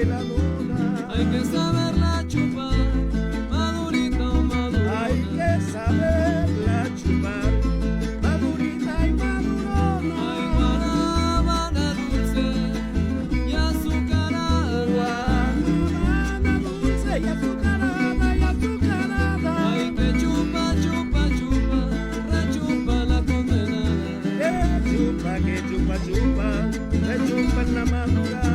de la luna. Hay que saberla chupar, madurita o madurona. Hay que saberla chupar, madurita y madurona. Ay, guanábana dulce y azucarada. Guanábana dulce y azucarada y azucarada. Ay, que chupa, chupa, chupa, rechupa la condenada. Que chupa, chupa, me chupa en la madrugada.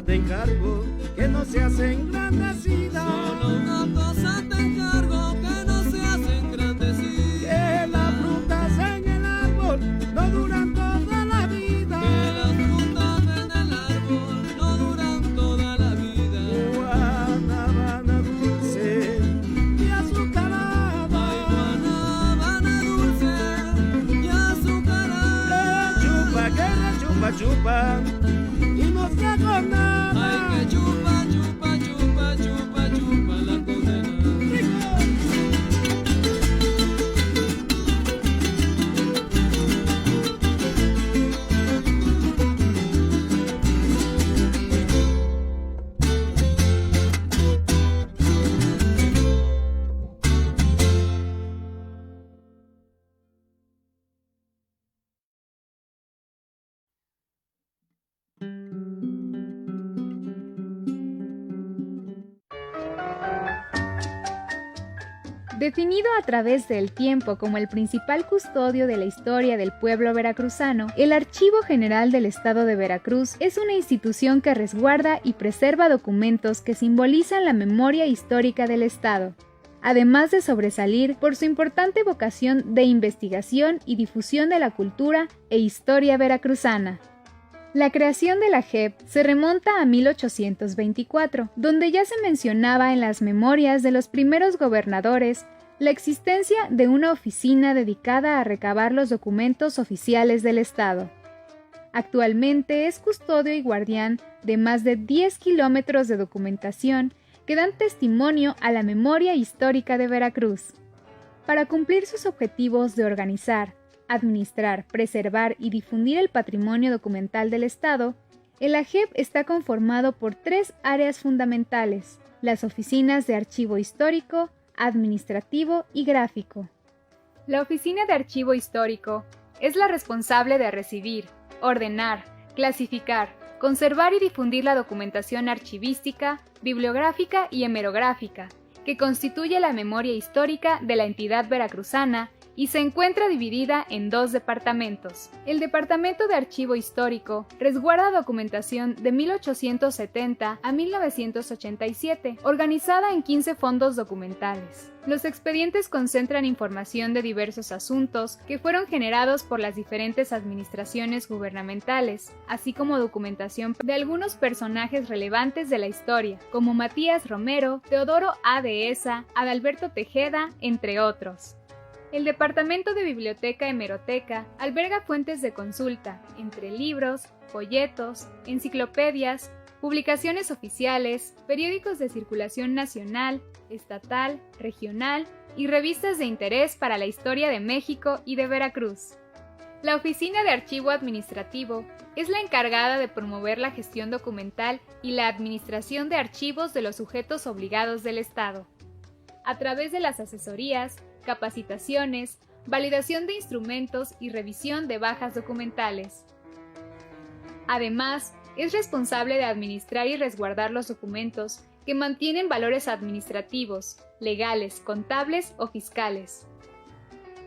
Te encargo que no seas engrandecida. Solo una cosa te encargo, que no seas engrandecida. Que las frutas en el árbol no duran toda la vida. Que las frutas en el árbol no duran toda la vida. Guanábana dulce y azucarada. Ay, guanábana dulce y azucarada. Chupa, que la chupa, chupa. No se haga nada. Ay, que chupa, chupa, chupa, chupa, chupa la condena. Definido a través del tiempo como el principal custodio de la historia del pueblo veracruzano, el Archivo General del Estado de Veracruz es una institución que resguarda y preserva documentos que simbolizan la memoria histórica del Estado, además de sobresalir por su importante vocación de investigación y difusión de la cultura e historia veracruzana. La creación de la JEP se remonta a 1824, donde ya se mencionaba en las memorias de los primeros gobernadores la existencia de una oficina dedicada a recabar los documentos oficiales del Estado. Actualmente es custodio y guardián de más de 10 kilómetros de documentación que dan testimonio a la memoria histórica de Veracruz. Para cumplir sus objetivos de organizar, administrar, preservar y difundir el patrimonio documental del Estado, el AGEP está conformado por 3 áreas fundamentales: las oficinas de archivo histórico, administrativo y gráfico. La Oficina de Archivo Histórico es la responsable de recibir, ordenar, clasificar, conservar y difundir la documentación archivística, bibliográfica y hemerográfica, que constituye la memoria histórica de la entidad veracruzana y se encuentra dividida en dos departamentos. El Departamento de Archivo Histórico resguarda documentación de 1870 a 1987, organizada en 15 fondos documentales. Los expedientes concentran información de diversos asuntos que fueron generados por las diferentes administraciones gubernamentales, así como documentación de algunos personajes relevantes de la historia, como Matías Romero, Teodoro A. Dehesa, Adalberto Tejeda, entre otros. El Departamento de Biblioteca-Hemeroteca alberga fuentes de consulta, entre libros, folletos, enciclopedias, publicaciones oficiales, periódicos de circulación nacional, estatal, regional y revistas de interés para la historia de México y de Veracruz. La Oficina de Archivo Administrativo es la encargada de promover la gestión documental y la administración de archivos de los sujetos obligados del Estado, a través de las asesorías, capacitaciones, validación de instrumentos y revisión de bajas documentales. Además, es responsable de administrar y resguardar los documentos que mantienen valores administrativos, legales, contables o fiscales.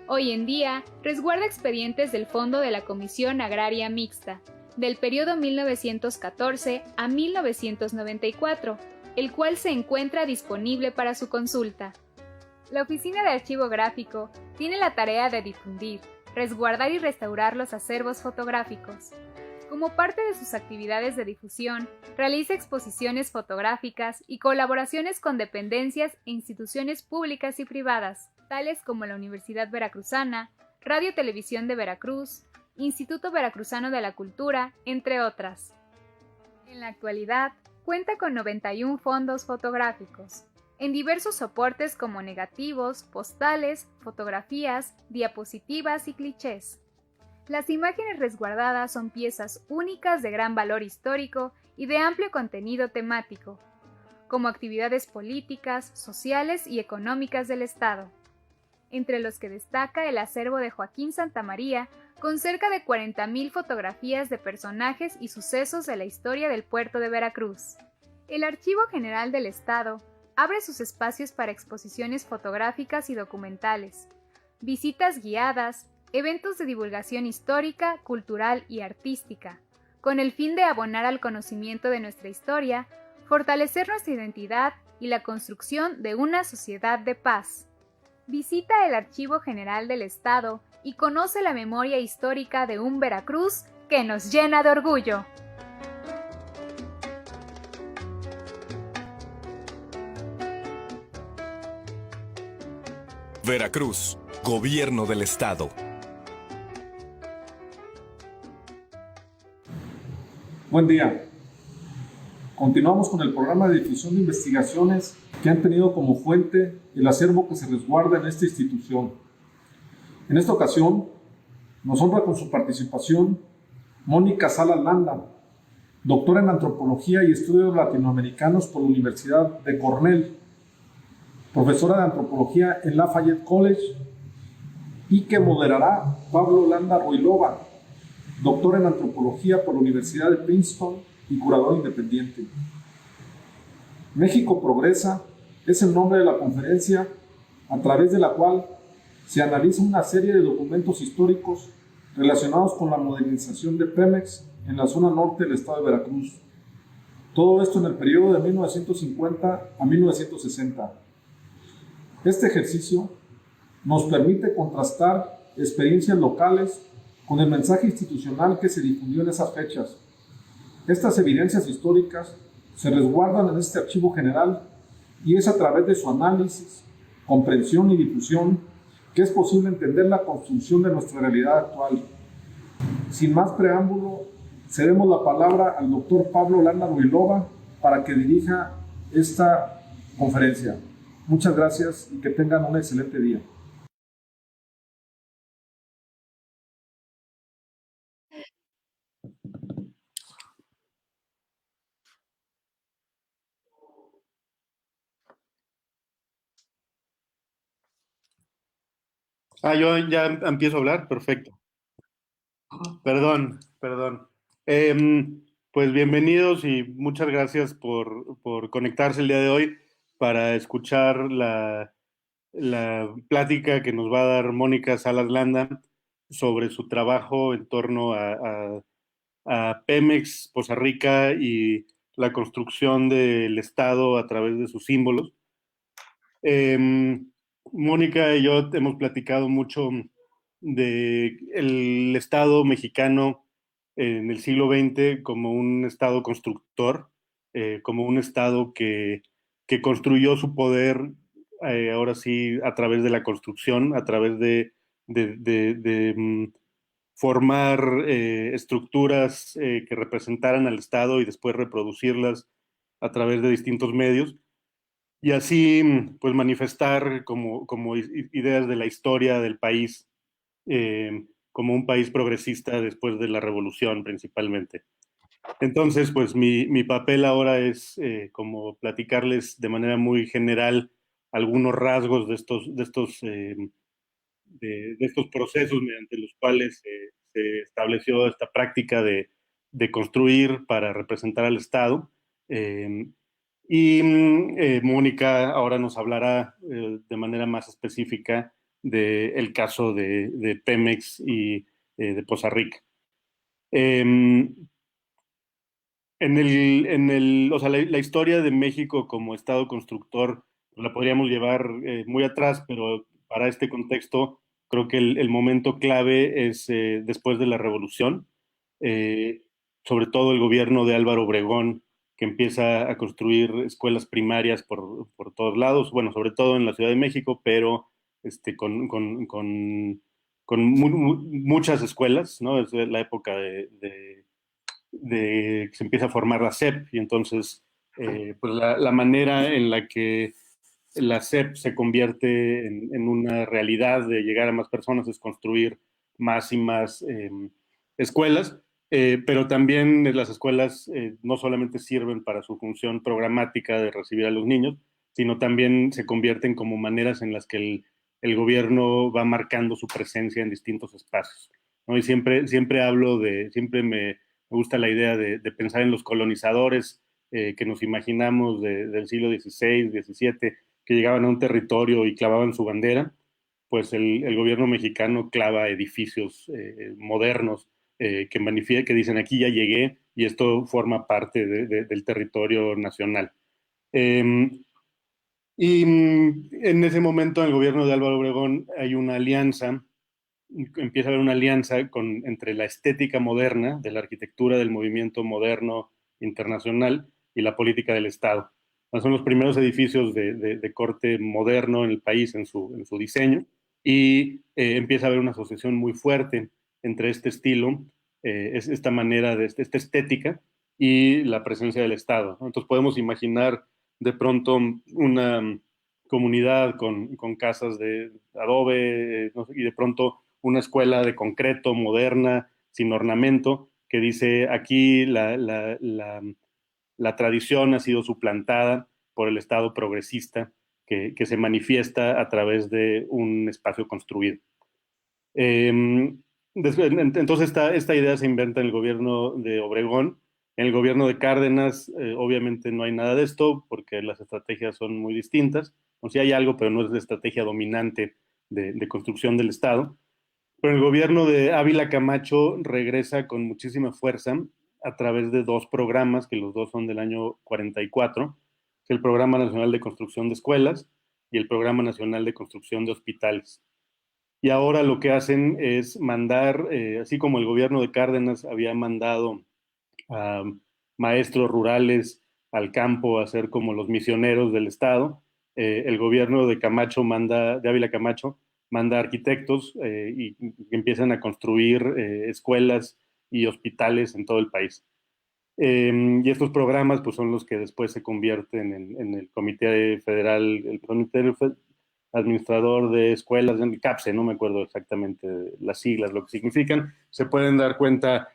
Hoy en día, resguarda expedientes del Fondo de la Comisión Agraria Mixta, del periodo 1914 a 1994, el cual se encuentra disponible para su consulta. La Oficina de Archivo Gráfico tiene la tarea de difundir, resguardar y restaurar los acervos fotográficos. Como parte de sus actividades de difusión, realiza exposiciones fotográficas y colaboraciones con dependencias e instituciones públicas y privadas, tales como la Universidad Veracruzana, Radio Televisión de Veracruz, Instituto Veracruzano de la Cultura, entre otras. En la actualidad, cuenta con 91 fondos fotográficos, en diversos soportes como negativos, postales, fotografías, diapositivas y clichés. Las imágenes resguardadas son piezas únicas de gran valor histórico y de amplio contenido temático, como actividades políticas, sociales y económicas del Estado, entre los que destaca el acervo de Joaquín Santamaría, con cerca de 40,000 fotografías de personajes y sucesos de la historia del puerto de Veracruz. El Archivo General del Estado abre sus espacios para exposiciones fotográficas y documentales, visitas guiadas, eventos de divulgación histórica, cultural y artística, con el fin de abonar al conocimiento de nuestra historia, fortalecer nuestra identidad y la construcción de una sociedad de paz. Visita el Archivo General del Estado y conoce la memoria histórica de un Veracruz que nos llena de orgullo. Veracruz, Gobierno del Estado. Buen día. Continuamos con el programa de difusión de investigaciones que han tenido como fuente el acervo que se resguarda en esta institución. En esta ocasión, nos honra con su participación Mónica Salas Landa, doctora en Antropología y Estudios Latinoamericanos por la Universidad de Cornell, profesora de Antropología en Lafayette College, y que moderará Pablo Landa Ruilova, doctor en Antropología por la Universidad de Princeton y curador independiente. México Progresa es el nombre de la conferencia a través de la cual se analiza una serie de documentos históricos relacionados con la modernización de Pemex en la zona norte del estado de Veracruz. Todo esto en el periodo de 1950 a 1960. Este ejercicio nos permite contrastar experiencias locales con el mensaje institucional que se difundió en esas fechas. Estas evidencias históricas se resguardan en este archivo general y es a través de su análisis, comprensión y difusión que es posible entender la construcción de nuestra realidad actual. Sin más preámbulo, cedemos la palabra al doctor Pablo Landa Ruilova para que dirija esta conferencia. Muchas gracias y que tengan un excelente día. Yo ya empiezo a hablar, perfecto. Perdón. Pues bienvenidos y muchas gracias por conectarse el día de hoy para escuchar la plática que nos va a dar Mónica Salas Landa sobre su trabajo en torno a Pemex, Poza Rica y la construcción del Estado a través de sus símbolos. Mónica y yo hemos platicado mucho de el Estado mexicano en el siglo XX como un Estado constructor, como un Estado que construyó su poder, ahora sí, a través de la construcción, a través de formar estructuras que representaran al Estado y después reproducirlas a través de distintos medios y así pues manifestar como ideas de la historia del país como un país progresista después de la revolución principalmente. Entonces, pues mi papel ahora es como platicarles de manera muy general algunos rasgos de estos procesos mediante los cuales se estableció esta práctica de construir para representar al Estado. Mónica ahora nos hablará de manera más específica del caso de Pemex y de Poza Rica. O sea, la historia de México como Estado constructor la podríamos llevar muy atrás, pero para este contexto creo que el momento clave es después de la Revolución, eh, sobre todo el gobierno de Álvaro Obregón, que empieza a construir escuelas primarias por todos lados, bueno, sobre todo en la Ciudad de México, pero con muchas escuelas, ¿no? Es la época de que se empieza a formar la SEP y entonces pues la manera en la que la SEP se convierte en una realidad de llegar a más personas es construir más y más escuelas, pero también las escuelas no solamente sirven para su función programática de recibir a los niños, sino también se convierten como maneras en las que el gobierno va marcando su presencia en distintos espacios, ¿no? Y siempre hablo siempre me gusta la idea de pensar en los colonizadores que nos imaginamos del siglo XVI, XVII, que llegaban a un territorio y clavaban su bandera, pues el gobierno mexicano clava edificios modernos que dicen aquí ya llegué y esto forma parte del territorio nacional. En ese momento, en el gobierno de Álvaro Obregón, hay una alianza, empieza a haber una alianza entre la estética moderna, de la arquitectura del movimiento moderno internacional y la política del Estado. Son los primeros edificios de corte moderno en el país en su diseño y empieza a haber una asociación muy fuerte entre este estilo, esta manera, esta estética y la presencia del Estado, ¿no? Entonces podemos imaginar de pronto una comunidad con casas de adobe, no sé, y de pronto una escuela de concreto, moderna, sin ornamento, que dice aquí la tradición ha sido suplantada por el Estado progresista que se manifiesta a través de un espacio construido. Entonces esta idea se inventa en el gobierno de Obregón. En el gobierno de Cárdenas, obviamente no hay nada de esto porque las estrategias son muy distintas. O sea, hay algo, pero no es la estrategia dominante de construcción del Estado. Pero el gobierno de Ávila Camacho regresa con muchísima fuerza a través de dos programas, que los dos son del año 44, que es el Programa Nacional de Construcción de Escuelas y el Programa Nacional de Construcción de Hospitales. Y ahora lo que hacen es mandar, así como el gobierno de Cárdenas había mandado a maestros rurales al campo a ser como los misioneros del Estado, el gobierno de Ávila Camacho manda arquitectos y empiezan a construir escuelas y hospitales en todo el país. Y estos programas pues, son los que después se convierten en el Comité Federal, el Comité Administrador de Escuelas, el CAPSE, no me acuerdo exactamente las siglas, lo que significan. Se pueden dar cuenta,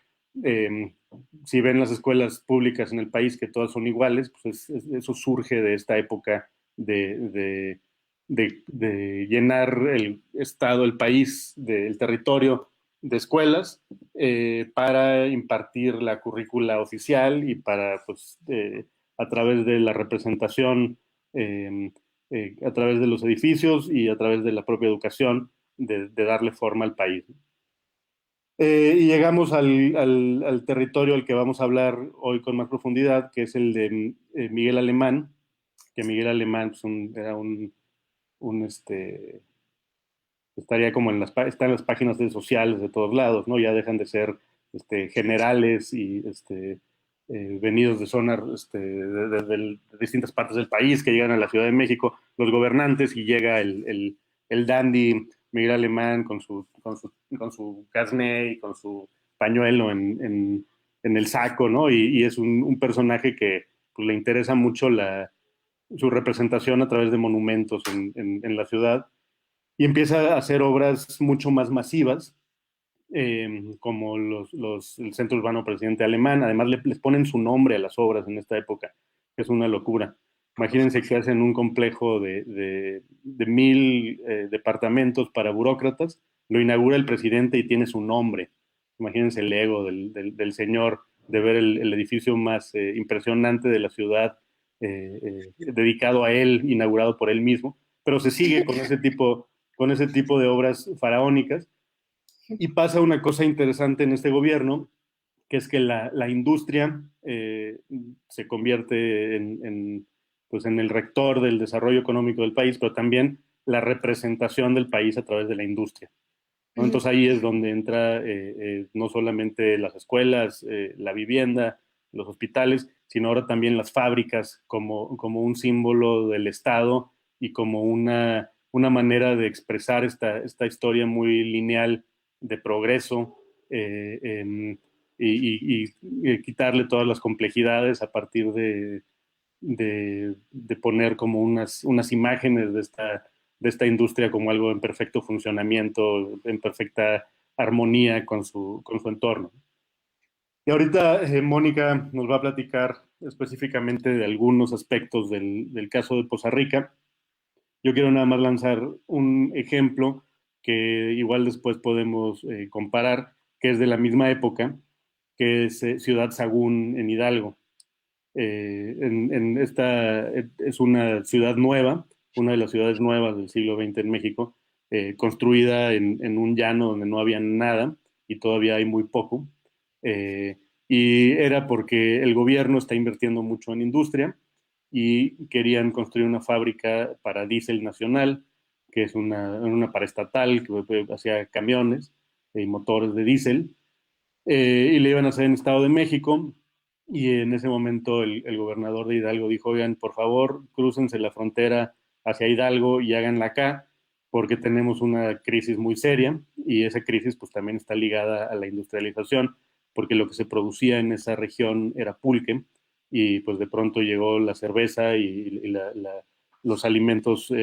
si ven las escuelas públicas en el país, que todas son iguales, pues eso surge de esta época de llenar el Estado, el país, el territorio de escuelas para impartir la currícula oficial y para, pues, a través de la representación a través de los edificios y a través de la propia educación, de darle forma al país. Y llegamos al territorio al que vamos a hablar hoy con más profundidad, que es el de Miguel Alemán, que Miguel Alemán pues, era estaría como está en las páginas sociales de todos lados, ¿no? Ya dejan de ser generales y venidos de zonas de distintas partes del país que llegan a la Ciudad de México, los gobernantes, y llega el dandy Miguel Alemán con su carnet y con su pañuelo en el saco, ¿no? Y es un personaje que pues, le interesa mucho su representación a través de monumentos en la ciudad, y empieza a hacer obras mucho más masivas, como el Centro Urbano Presidente Alemán. Además les ponen su nombre a las obras en esta época, que es una locura. Imagínense que hacen un complejo de 1000 departamentos para burócratas, lo inaugura el presidente y tiene su nombre. Imagínense el ego del señor de ver el edificio más impresionante de la ciudad, dedicado a él, inaugurado por él mismo, pero se sigue con ese tipo de obras faraónicas. Y pasa una cosa interesante en este gobierno, que es que la industria se convierte pues en el rector del desarrollo económico del país, pero también la representación del país a través de la industria, ¿no? Entonces ahí es donde entra no solamente las escuelas, la vivienda, los hospitales, sino ahora también las fábricas como un símbolo del Estado y como una manera de expresar esta historia muy lineal de progreso, y quitarle todas las complejidades a partir de poner como unas imágenes de esta industria como algo en perfecto funcionamiento, en perfecta armonía con su entorno. Y ahorita Mónica nos va a platicar específicamente de algunos aspectos del caso de Poza Rica. Yo quiero nada más lanzar un ejemplo que igual después podemos comparar, que es de la misma época, que es Ciudad Sagún en Hidalgo. Esta es una ciudad nueva, una de las ciudades nuevas del siglo XX en México, construida en un llano donde no había nada y todavía hay muy poco. Y era porque el gobierno está invirtiendo mucho en industria y querían construir una fábrica para diésel nacional, que es una paraestatal que hacía camiones y motores de diésel, y le iban a hacer en Estado de México. Y en ese momento el gobernador de Hidalgo dijo, oigan, por favor, crúcense la frontera hacia Hidalgo y háganla acá, porque tenemos una crisis muy seria, y esa crisis pues también está ligada a la industrialización, porque lo que se producía en esa región era pulque, y pues de pronto llegó la cerveza y los alimentos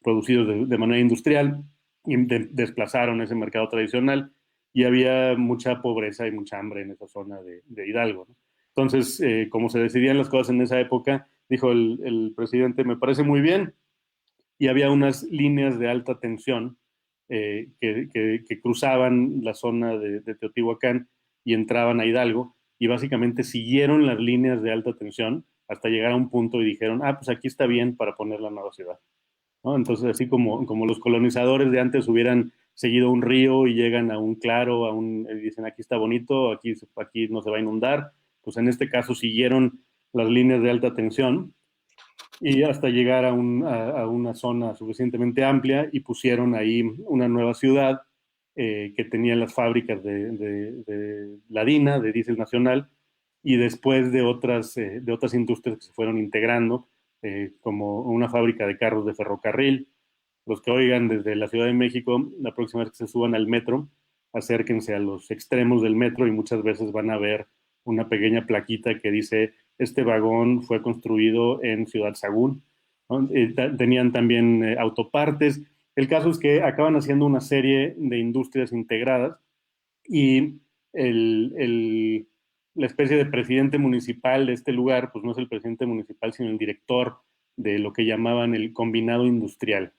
producidos de manera industrial, y desplazaron ese mercado tradicional, y había mucha pobreza y mucha hambre en esa zona de Hidalgo, ¿no? Entonces, como se decidían las cosas en esa época, dijo el presidente, me parece muy bien, y había unas líneas de alta tensión que cruzaban la zona de Teotihuacán y entraban a Hidalgo, y básicamente siguieron las líneas de alta tensión hasta llegar a un punto y dijeron, pues aquí está bien para poner la nueva ciudad, ¿no? Entonces, así como los colonizadores de antes hubieran seguido un río y llegan a un claro, y dicen, aquí está bonito, aquí no se va a inundar, pues en este caso siguieron las líneas de alta tensión y hasta llegar a una zona suficientemente amplia, y pusieron ahí una nueva ciudad que tenía las fábricas de la DINA, de diésel nacional, y después de otras industrias que se fueron integrando, como una fábrica de carros de ferrocarril. Los que oigan desde la Ciudad de México, la próxima vez que se suban al metro, acérquense a los extremos del metro y muchas veces van a ver una pequeña plaquita que dice, este vagón fue construido en Ciudad Sagún, ¿no? Tenían también autopartes. El caso es que acaban haciendo una serie de industrias integradas, y la especie de presidente municipal de este lugar, pues no es el presidente municipal, sino el director de lo que llamaban el combinado industrial,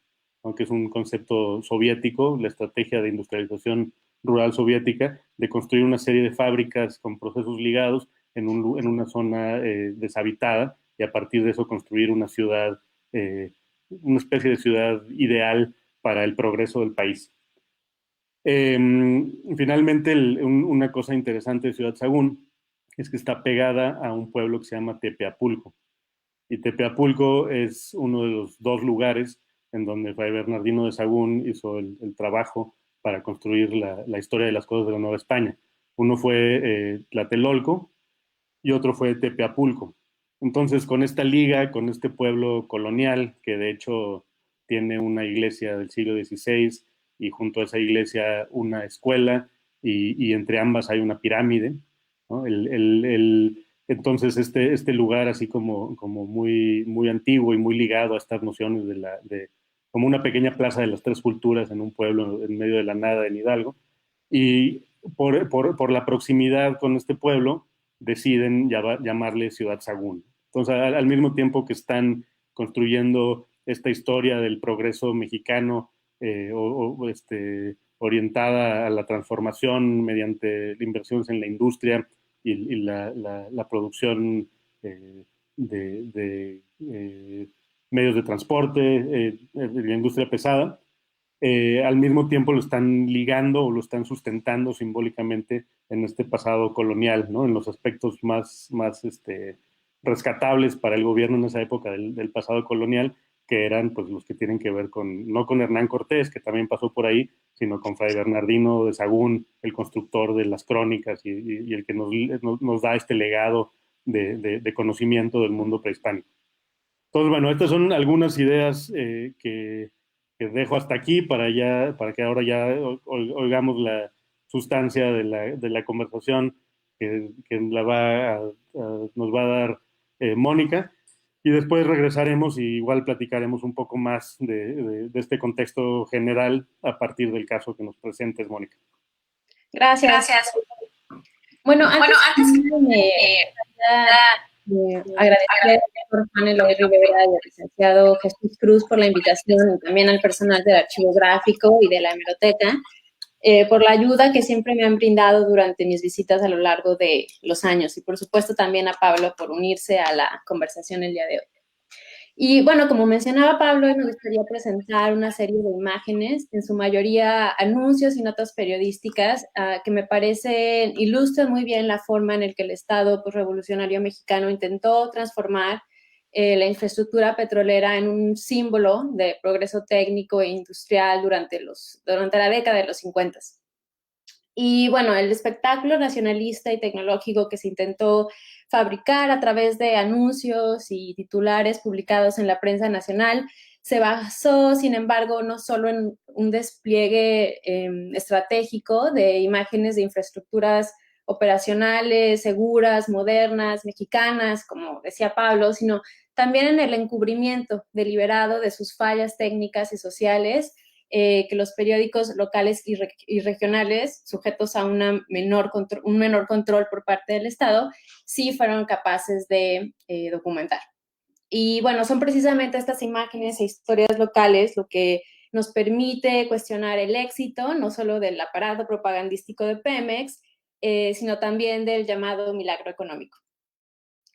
aunque es un concepto soviético, la estrategia de industrialización rural soviética, de construir una serie de fábricas con procesos ligados en una zona deshabitada, y a partir de eso construir una ciudad una especie de ciudad ideal para el progreso del país. Finalmente, una cosa interesante de Ciudad Sagún es que está pegada a un pueblo que se llama Tepeapulco. Y Tepeapulco es uno de los dos lugares en donde Fray Bernardino de Sagún hizo el trabajo para construir la historia de las cosas de la Nueva España. Uno fue Tlatelolco y otro fue Tepeapulco. Entonces, con esta liga, con este pueblo colonial, que de hecho tiene una iglesia del siglo XVI y junto a esa iglesia una escuela y entre ambas hay una pirámide, ¿no? Entonces, este lugar así como muy, muy antiguo y muy ligado a estas nociones como una pequeña plaza de las tres culturas en un pueblo en medio de la nada en Hidalgo. Y por la proximidad con este pueblo, deciden llamarle Ciudad Sagún. Entonces, al mismo tiempo que están construyendo esta historia del progreso mexicano orientada a la transformación mediante inversiones en la industria y la producción de medios de transporte, de la industria pesada, al mismo tiempo lo están ligando o lo están sustentando simbólicamente en este pasado colonial, ¿no? En los aspectos más rescatables para el gobierno en esa época del pasado colonial, que eran pues los que tienen que ver no con Hernán Cortés, que también pasó por ahí, sino con Fray Bernardino de Sagún, el constructor de las crónicas y el que nos da este legado de conocimiento del mundo prehispánico. Entonces, bueno, estas son algunas ideas que dejo hasta aquí para que ahora ya oigamos la sustancia de la conversación que nos va a dar Mónica, y después regresaremos y igual platicaremos un poco más de este contexto general a partir del caso que nos presentes, Mónica. Gracias. Bueno, antes agradecerle al doctor Juan Eloy Rivera y al licenciado Jesús Cruz por la invitación y también al personal del Archivo Gráfico y de la Hemeroteca por la ayuda que siempre me han brindado durante mis visitas a lo largo de los años y por supuesto también a Pablo por unirse a la conversación el día de hoy. Y bueno, como mencionaba Pablo, me gustaría presentar una serie de imágenes, en su mayoría anuncios y notas periodísticas, que me parecen ilustran muy bien la forma en la que el Estado revolucionario mexicano intentó transformar la infraestructura petrolera en un símbolo de progreso técnico e industrial durante la década de los 50. Y bueno, el espectáculo nacionalista y tecnológico que se intentó fabricar a través de anuncios y titulares publicados en la prensa nacional se basó, sin embargo, no solo en un despliegue estratégico de imágenes de infraestructuras operacionales, seguras, modernas, mexicanas, como decía Pablo, sino también en el encubrimiento deliberado de sus fallas técnicas y sociales que los periódicos locales y regionales, sujetos a un menor control por parte del Estado, sí fueron capaces de documentar. Y bueno, son precisamente estas imágenes e historias locales lo que nos permite cuestionar el éxito, no solo del aparato propagandístico de Pemex, sino también del llamado milagro económico.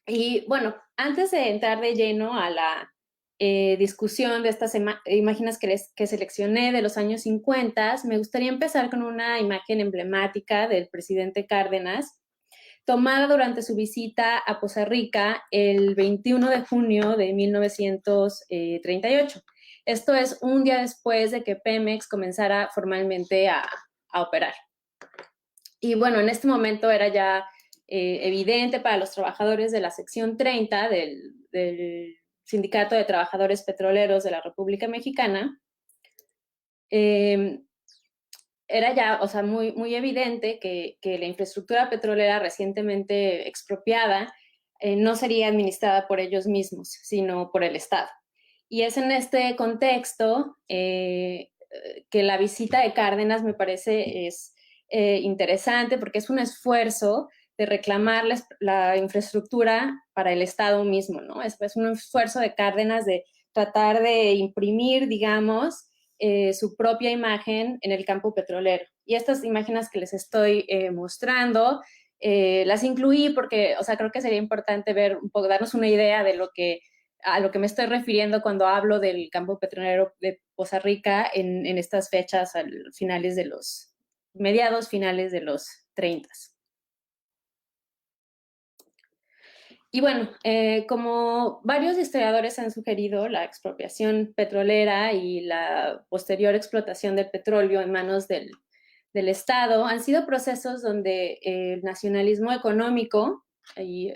Y bueno, antes de entrar de lleno a la discusión de estas imágenes que seleccioné de los años 50, me gustaría empezar con una imagen emblemática del presidente Cárdenas, tomada durante su visita a Poza Rica el 21 de junio de 1938. Esto es un día después de que Pemex comenzara formalmente a operar. Y bueno, en este momento era ya evidente para los trabajadores de la sección 30 del Sindicato de Trabajadores Petroleros de la República Mexicana, era ya, o sea, muy, muy evidente que la infraestructura petrolera recientemente expropiada no sería administrada por ellos mismos, sino por el Estado. Y es en este contexto que la visita de Cárdenas me parece es interesante porque es un esfuerzo de reclamar la infraestructura para el Estado mismo, ¿no? Es un esfuerzo de Cárdenas de tratar de imprimir, digamos, su propia imagen en el campo petrolero. Y estas imágenes que les estoy mostrando, las incluí porque, o sea, creo que sería importante ver un poco, darnos una idea de lo que a lo que me estoy refiriendo cuando hablo del campo petrolero de Poza Rica en estas fechas, mediados finales de los 30. Y bueno, como varios historiadores han sugerido, la expropiación petrolera y la posterior explotación del petróleo en manos del Estado han sido procesos donde el nacionalismo económico, y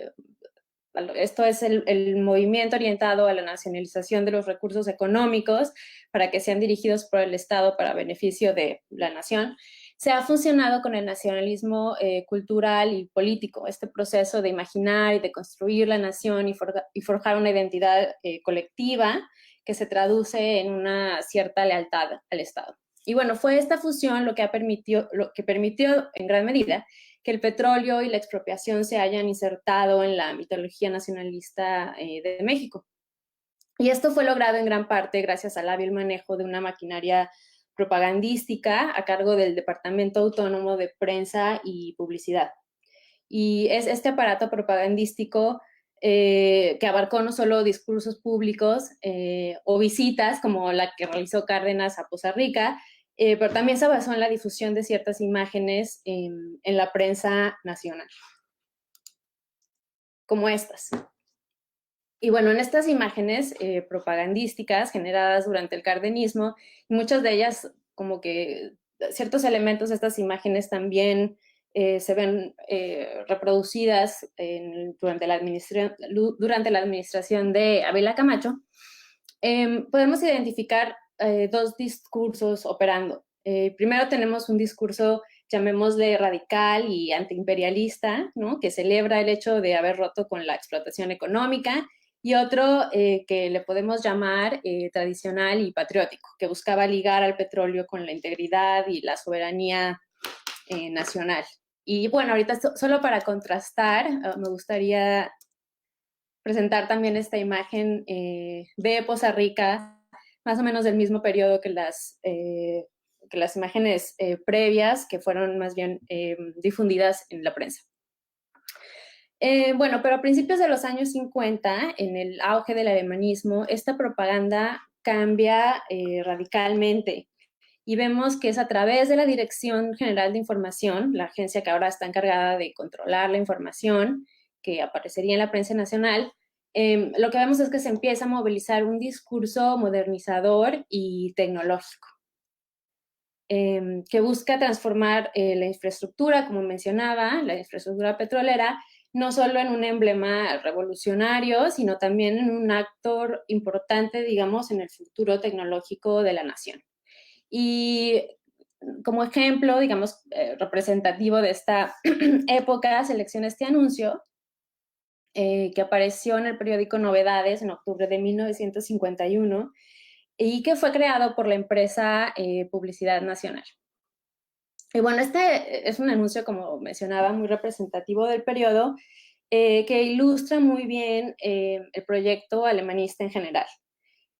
esto es el movimiento orientado a la nacionalización de los recursos económicos para que sean dirigidos por el Estado para beneficio de la nación, se ha fusionado con el nacionalismo cultural y político, este proceso de imaginar y de construir la nación y forjar una identidad colectiva que se traduce en una cierta lealtad al Estado. Y bueno, fue esta fusión lo que permitió en gran medida que el petróleo y la expropiación se hayan insertado en la mitología nacionalista de México. Y esto fue logrado en gran parte gracias al hábil manejo de una maquinaria propagandística a cargo del Departamento Autónomo de Prensa y Publicidad. Y es este aparato propagandístico que abarcó no solo discursos públicos o visitas como la que realizó Cárdenas a Poza Rica, pero también se basó en la difusión de ciertas imágenes en la prensa nacional, como estas. Y bueno, en estas imágenes propagandísticas generadas durante el cardenismo, muchas de ellas, como que ciertos elementos de estas imágenes también se ven reproducidas durante la administración de Ávila Camacho, podemos identificar dos discursos operando. Primero tenemos un discurso, llamémosle radical y antiimperialista, ¿no?, que celebra el hecho de haber roto con la explotación económica, y otro que le podemos llamar tradicional y patriótico, que buscaba ligar al petróleo con la integridad y la soberanía nacional. Y bueno, ahorita solo para contrastar, me gustaría presentar también esta imagen de Poza Rica, más o menos del mismo periodo que las imágenes previas, que fueron más bien difundidas en la prensa. Bueno, pero a principios de los años 50, en el auge del alemanismo, esta propaganda cambia radicalmente. Y vemos que es a través de la Dirección General de Información, la agencia que ahora está encargada de controlar la información, que aparecería en la prensa nacional, lo que vemos es que se empieza a movilizar un discurso modernizador y tecnológico, que busca transformar la infraestructura, como mencionaba, la infraestructura petrolera, no solo en un emblema revolucionario, sino también en un actor importante, digamos, en el futuro tecnológico de la nación. Y como ejemplo, digamos, representativo de esta época, selecciona este anuncio que apareció en el periódico Novedades en octubre de 1951 y que fue creado por la empresa Publicidad Nacional. Y bueno, este es un anuncio, como mencionaba, muy representativo del periodo, que ilustra muy bien el proyecto alemanista en general.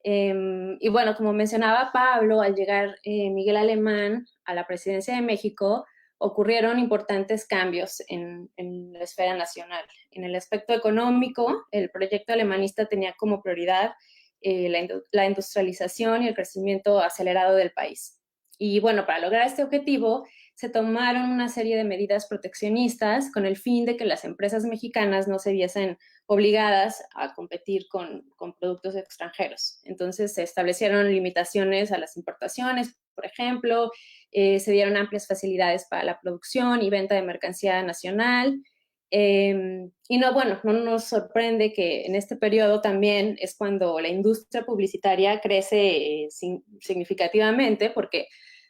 Y bueno, como mencionaba Pablo, al llegar Miguel Alemán a la presidencia de México, ocurrieron importantes cambios en la esfera nacional. En el aspecto económico, el proyecto alemanista tenía como prioridad la industrialización y el crecimiento acelerado del país. Y bueno, para lograr este objetivo, se tomaron una serie de medidas proteccionistas con el fin de que las empresas mexicanas no se viesen obligadas a competir con productos extranjeros. Entonces, se establecieron limitaciones a las importaciones, por ejemplo, se dieron amplias facilidades para la producción y venta de mercancía nacional. Y no nos sorprende que en este periodo también es cuando la industria publicitaria crece significativamente, porque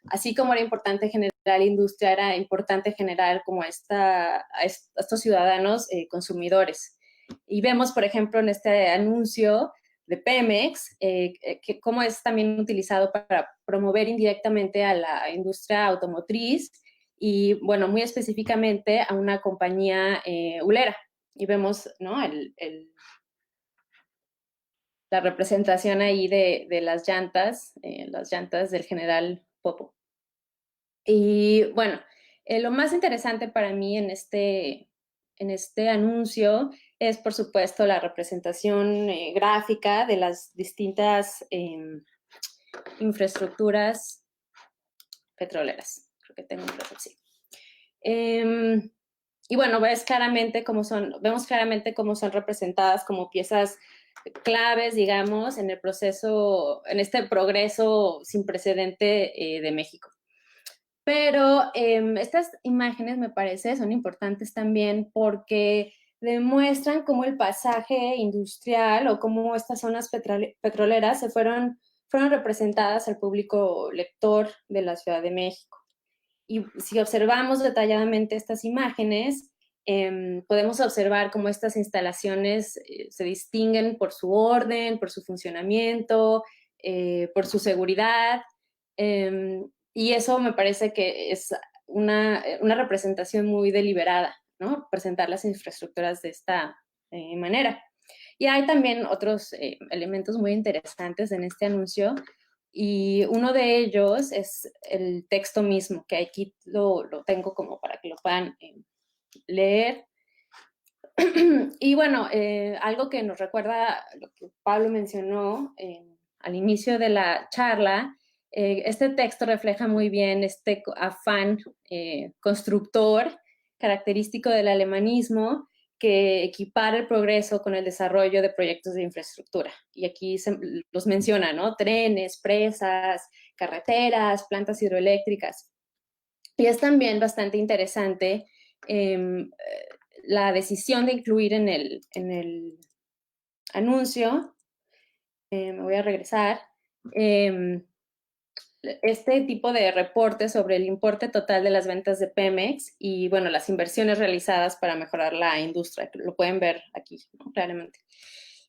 así como era importante generar industria, era importante generar como a estos ciudadanos consumidores. Y vemos, por ejemplo, en este anuncio de Pemex, cómo es también utilizado para promover indirectamente a la industria automotriz y, bueno, muy específicamente a una compañía hulera. Y vemos, ¿no?, la representación ahí de las llantas del General Popo. Y bueno, lo más interesante para mí en este anuncio es, por supuesto, la representación gráfica de las distintas infraestructuras petroleras. Creo que tengo un proceso, sí. Y bueno, vemos claramente cómo son representadas como piezas claves, digamos, en el proceso, en este progreso sin precedente de México. Pero estas imágenes, me parece, son importantes también porque demuestran cómo el pasaje industrial o cómo estas zonas petroleras se fueron representadas al público lector de la Ciudad de México. Y si observamos detalladamente estas imágenes, podemos observar cómo estas instalaciones se distinguen por su orden, por su funcionamiento, por su seguridad, y eso me parece que es una representación muy deliberada, ¿no? Presentar las infraestructuras de esta manera. Y hay también otros elementos muy interesantes en este anuncio, y uno de ellos es el texto mismo, que aquí lo tengo como para que lo puedan leer. Y bueno, algo que nos recuerda lo que Pablo mencionó al inicio de la charla, este texto refleja muy bien este afán constructor característico del alemanismo, que equipara el progreso con el desarrollo de proyectos de infraestructura. Y aquí los menciona, ¿no? Trenes, presas, carreteras, plantas hidroeléctricas. Y es también bastante interesante la decisión de incluir en el anuncio, me voy a regresar, este tipo de reportes sobre el importe total de las ventas de Pemex y, bueno, las inversiones realizadas para mejorar la industria, que lo pueden ver aquí, ¿no? Claramente.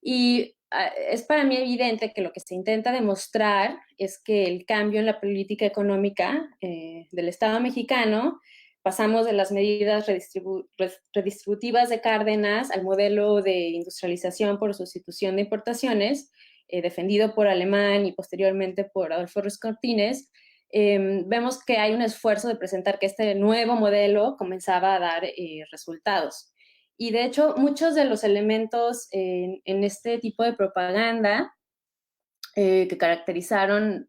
Y es para mí evidente que lo que se intenta demostrar es que el cambio en la política económica del Estado mexicano, pasamos de las medidas redistributivas de Cárdenas al modelo de industrialización por sustitución de importaciones, defendido por Alemán y posteriormente por Adolfo Ruiz Cortines. Vemos que hay un esfuerzo de presentar que este nuevo modelo comenzaba a dar resultados. Y de hecho, muchos de los elementos en este tipo de propaganda que caracterizaron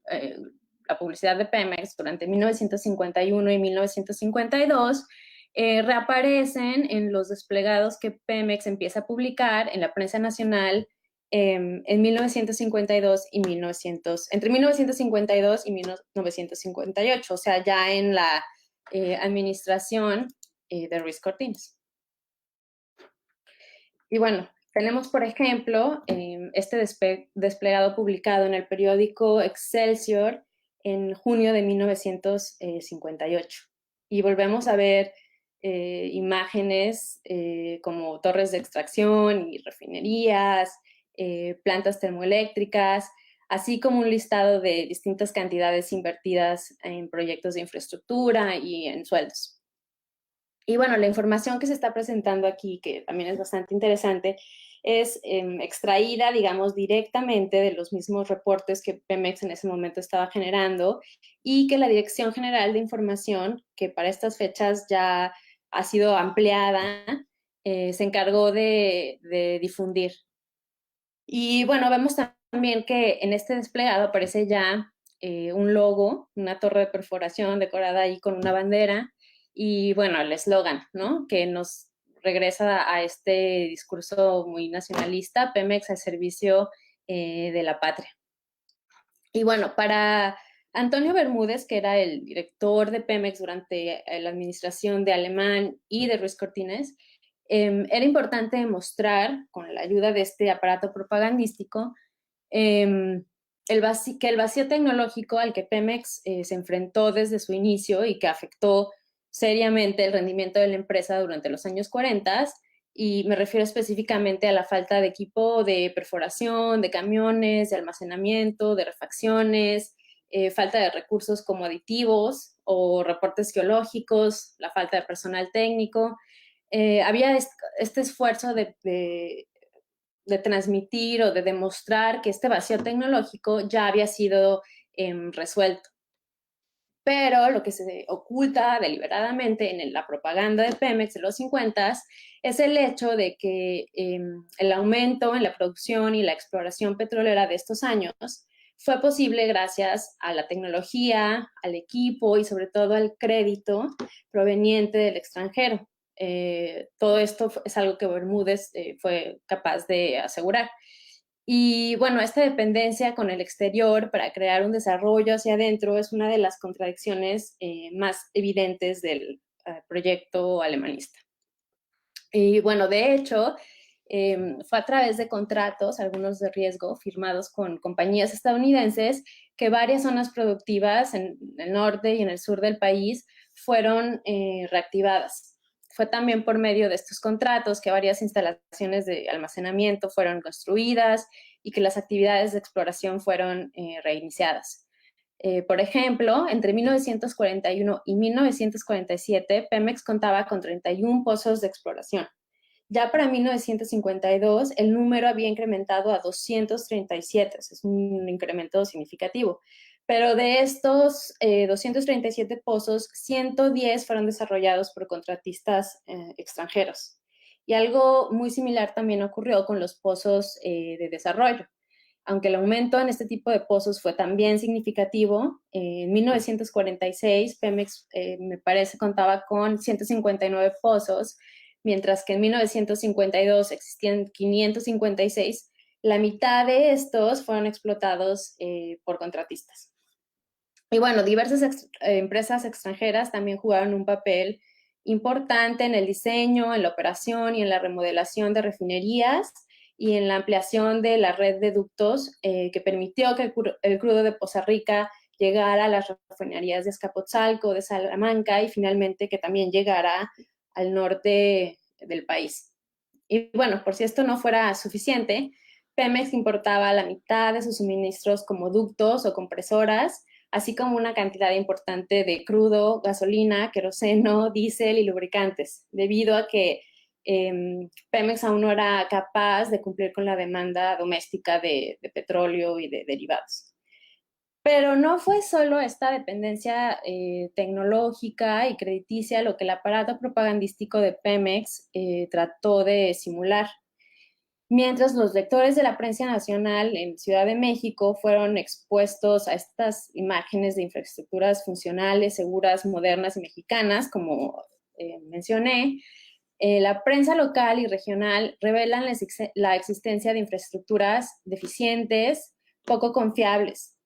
la publicidad de Pemex durante 1951 y 1952 reaparecen en los desplegados que Pemex empieza a publicar en la prensa nacional en 1952 y entre 1952 y 1958, o sea, ya en la administración de Ruiz Cortines. Y bueno, tenemos, por ejemplo, este desplegado publicado en el periódico Excelsior en junio de 1958. Y volvemos a ver imágenes como torres de extracción y refinerías, plantas termoeléctricas, así como un listado de distintas cantidades invertidas en proyectos de infraestructura y en sueldos. Y bueno, la información que se está presentando aquí, que también es bastante interesante, es extraída, digamos, directamente de los mismos reportes que Pemex en ese momento estaba generando y que la Dirección General de Información, que para estas fechas ya ha sido ampliada, se encargó de difundir. Y bueno, vemos también que en este desplegado aparece ya un logo, una torre de perforación decorada ahí con una bandera, y bueno, el eslogan, ¿no? Que nos regresa a este discurso muy nacionalista, Pemex al servicio de la patria. Y bueno, para Antonio Bermúdez, que era el director de Pemex durante la administración de Alemán y de Ruiz Cortines, era importante demostrar, con la ayuda de este aparato propagandístico, que el vacío tecnológico al que Pemex se enfrentó desde su inicio y que afectó seriamente el rendimiento de la empresa durante los años 40, y me refiero específicamente a la falta de equipo de perforación, de camiones, de almacenamiento, de refacciones, falta de recursos como aditivos o reportes geológicos, la falta de personal técnico. Había este esfuerzo de transmitir o de demostrar que este vacío tecnológico ya había sido resuelto. Pero lo que se oculta deliberadamente en la propaganda de Pemex de los 50 es el hecho de que el aumento en la producción y la exploración petrolera de estos años fue posible gracias a la tecnología, al equipo y sobre todo al crédito proveniente del extranjero. Todo esto es algo que Bermúdez fue capaz de asegurar. Y bueno, esta dependencia con el exterior para crear un desarrollo hacia adentro es una de las contradicciones más evidentes del proyecto alemanista. Y bueno, de hecho, fue a través de contratos, algunos de riesgo, firmados con compañías estadounidenses, que varias zonas productivas en el norte y en el sur del país fueron reactivadas. Fue también por medio de estos contratos que varias instalaciones de almacenamiento fueron construidas y que las actividades de exploración fueron reiniciadas. Por ejemplo, entre 1941 y 1947, Pemex contaba con 31 pozos de exploración. Ya para 1952, el número había incrementado a 237, es un incremento significativo. Pero de estos 237 pozos, 110 fueron desarrollados por contratistas extranjeros. Y algo muy similar también ocurrió con los pozos de desarrollo. Aunque el aumento en este tipo de pozos fue también significativo, en 1946 Pemex, me parece, contaba con 159 pozos, mientras que en 1952 existían 556. La mitad de estos fueron explotados por contratistas. Y bueno, diversas empresas extranjeras también jugaron un papel importante en el diseño, en la operación y en la remodelación de refinerías y en la ampliación de la red de ductos que permitió que el crudo de Poza Rica llegara a las refinerías de Azcapotzalco, de Salamanca y finalmente que también llegara al norte del país. Y bueno, por si esto no fuera suficiente, Pemex importaba la mitad de sus suministros como ductos o compresoras, así como una cantidad importante de crudo, gasolina, queroseno, diésel y lubricantes, debido a que Pemex aún no era capaz de cumplir con la demanda doméstica de petróleo y de derivados. Pero no fue solo esta dependencia tecnológica y crediticia lo que el aparato propagandístico de Pemex trató de simular. Mientras los lectores de la prensa nacional en Ciudad de México fueron expuestos a estas imágenes de infraestructuras funcionales, seguras, modernas y mexicanas, como mencioné, la prensa local y regional revelan la existencia de infraestructuras deficientes, poco confiables.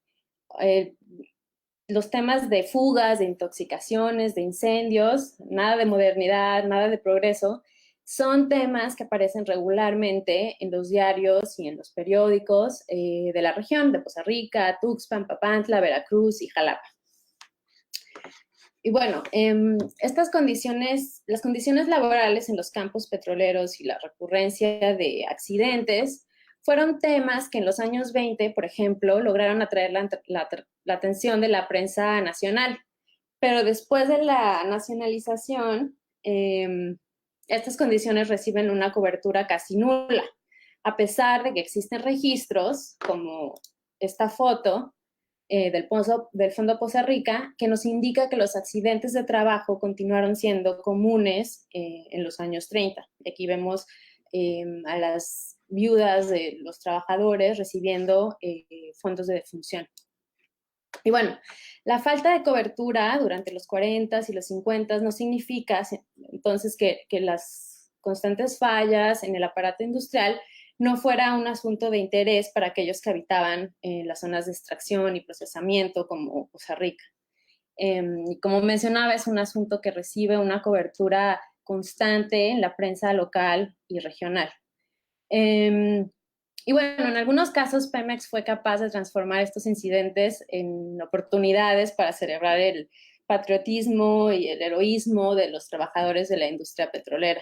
Los temas de fugas, de intoxicaciones, de incendios, nada de modernidad, nada de progreso, son temas que aparecen regularmente en los diarios y en los periódicos de la región, de Poza Rica, Tuxpan, Papantla, Veracruz y Jalapa. Y bueno, las condiciones laborales en los campos petroleros y la recurrencia de accidentes fueron temas que en los años 20, por ejemplo, lograron atraer la atención de la prensa nacional. Pero después de la nacionalización, estas condiciones reciben una cobertura casi nula, a pesar de que existen registros, como esta foto del Fondo Poza Rica, que nos indica que los accidentes de trabajo continuaron siendo comunes en los años 30. Aquí vemos a las viudas de los trabajadores recibiendo fondos de defunción. Y bueno, la falta de cobertura durante los 40s y los 50s no significa entonces que las constantes fallas en el aparato industrial no fuera un asunto de interés para aquellos que habitaban en las zonas de extracción y procesamiento como Poza Rica. Y como mencionaba, es un asunto que recibe una cobertura constante en la prensa local y regional. Y bueno, en algunos casos Pemex fue capaz de transformar estos incidentes en oportunidades para celebrar el patriotismo y el heroísmo de los trabajadores de la industria petrolera.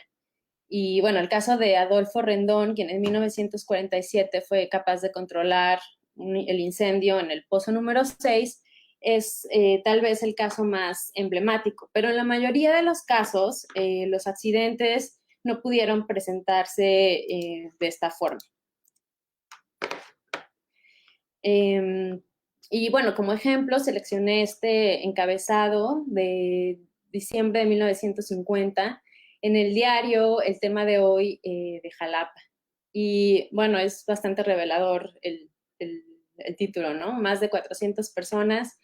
Y bueno, el caso de Adolfo Rendón, quien en 1947 fue capaz de controlar el incendio en el pozo número 6, es tal vez el caso más emblemático. Pero en la mayoría de los casos, los accidentes no pudieron presentarse de esta forma. Y bueno, como ejemplo, seleccioné este encabezado de diciembre de 1950 en el diario El Tema de Hoy de Jalapa. Y bueno, es bastante revelador el título, ¿no? Más de 400 personas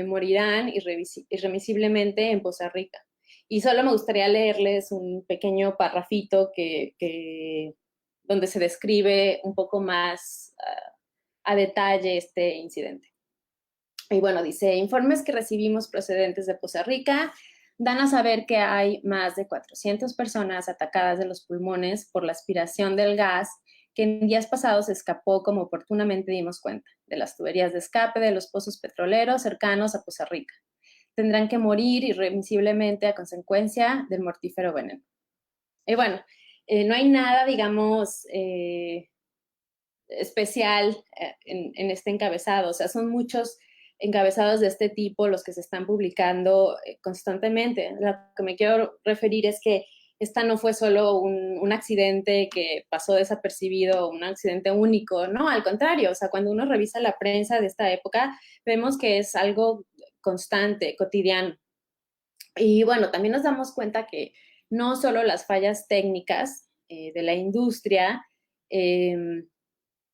morirán irremisiblemente en Poza Rica. Y solo me gustaría leerles un pequeño parrafito donde se describe un poco más a detalle este incidente. Y bueno, dice, informes que recibimos procedentes de Poza Rica dan a saber que hay más de 400 personas atacadas de los pulmones por la aspiración del gas que en días pasados escapó, como oportunamente dimos cuenta, de las tuberías de escape de los pozos petroleros cercanos a Poza Rica. Tendrán que morir irremisiblemente a consecuencia del mortífero veneno. Y bueno, no hay nada, digamos, especial en este encabezado. O sea, son muchos encabezados de este tipo los que se están publicando constantemente. Lo que me quiero referir es que esta no fue solo un accidente que pasó desapercibido, un accidente único, no, al contrario, o sea, cuando uno revisa la prensa de esta época, vemos que es algo constante, cotidiano. Y bueno, también nos damos cuenta que no solo las fallas técnicas de la industria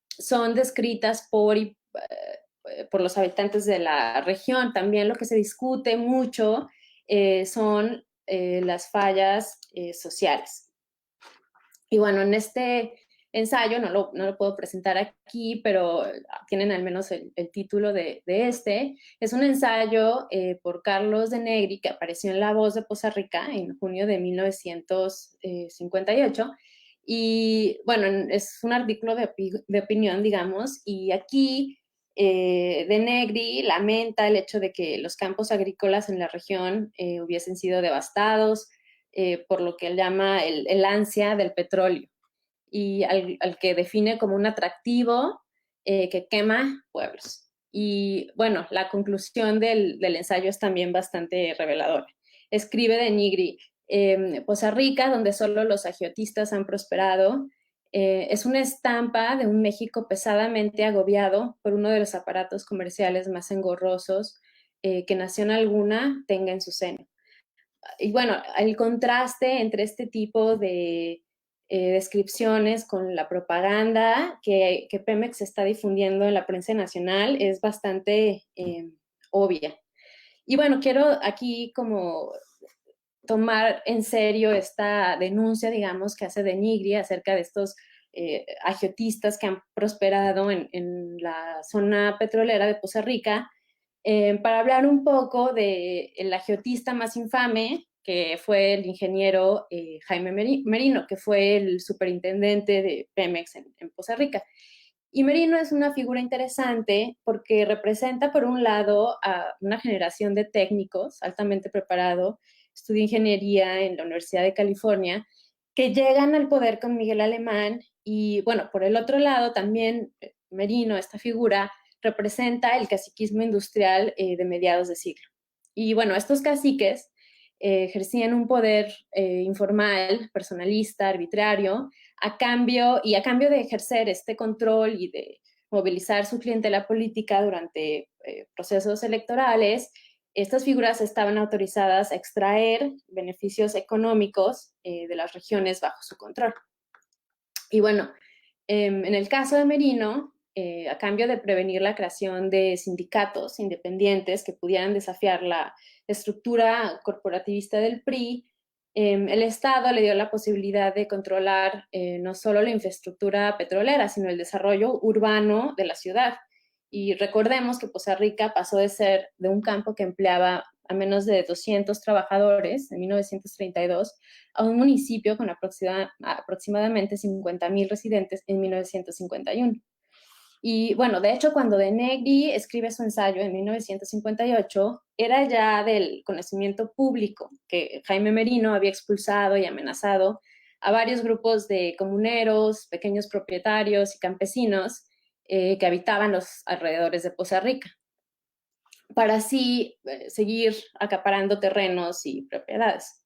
son descritas por los habitantes de la región, también lo que se discute mucho son las fallas sociales. Y bueno, en este ensayo, no lo puedo presentar aquí, pero tienen al menos el título de este. Es un ensayo por Carlos de Negri, que apareció en La Voz de Poza Rica en junio de 1958. Y bueno, es un artículo de opinión, digamos, y aquí de Negri lamenta el hecho de que los campos agrícolas en la región hubiesen sido devastados por lo que él llama el ansia del petróleo, y al que define como un atractivo que quema pueblos. Y bueno, la conclusión del ensayo es también bastante reveladora. Escribe de Negri, Poza Rica, donde solo los agiotistas han prosperado, es una estampa de un México pesadamente agobiado por uno de los aparatos comerciales más engorrosos que nación alguna tenga en su seno. Y bueno, el contraste entre este tipo de descripciones con la propaganda que Pemex está difundiendo en la prensa nacional es bastante obvia. Y bueno, quiero aquí como tomar en serio esta denuncia, digamos, que hace de Negri acerca de estos agiotistas que han prosperado en la zona petrolera de Poza Rica, para hablar un poco del agiotista más infame, que fue el ingeniero Jaime Merino, que fue el superintendente de Pemex en Poza Rica. Y Merino es una figura interesante porque representa, por un lado, a una generación de técnicos altamente preparados, estudió ingeniería en la Universidad de California, que llegan al poder con Miguel Alemán. Y bueno, por el otro lado, también Merino, esta figura, representa el caciquismo industrial de mediados de siglo. Y bueno, estos caciques ejercían un poder informal, personalista, arbitrario, a cambio de ejercer este control y de movilizar su clientela política durante procesos electorales. Estas figuras estaban autorizadas a extraer beneficios económicos de las regiones bajo su control. Y bueno, en el caso de Merino, a cambio de prevenir la creación de sindicatos independientes que pudieran desafiar la estructura corporativista del PRI, el Estado le dio la posibilidad de controlar no solo la infraestructura petrolera, sino el desarrollo urbano de la ciudad. Y recordemos que Poza Rica pasó de ser de un campo que empleaba a menos de 200 trabajadores en 1932 a un municipio con aproximadamente 50,000 residentes en 1951. Y bueno, de hecho, cuando de Negri escribe su ensayo en 1958, era ya del conocimiento público que Jaime Merino había expulsado y amenazado a varios grupos de comuneros, pequeños propietarios y campesinos que habitaban los alrededores de Poza Rica, para así seguir acaparando terrenos y propiedades.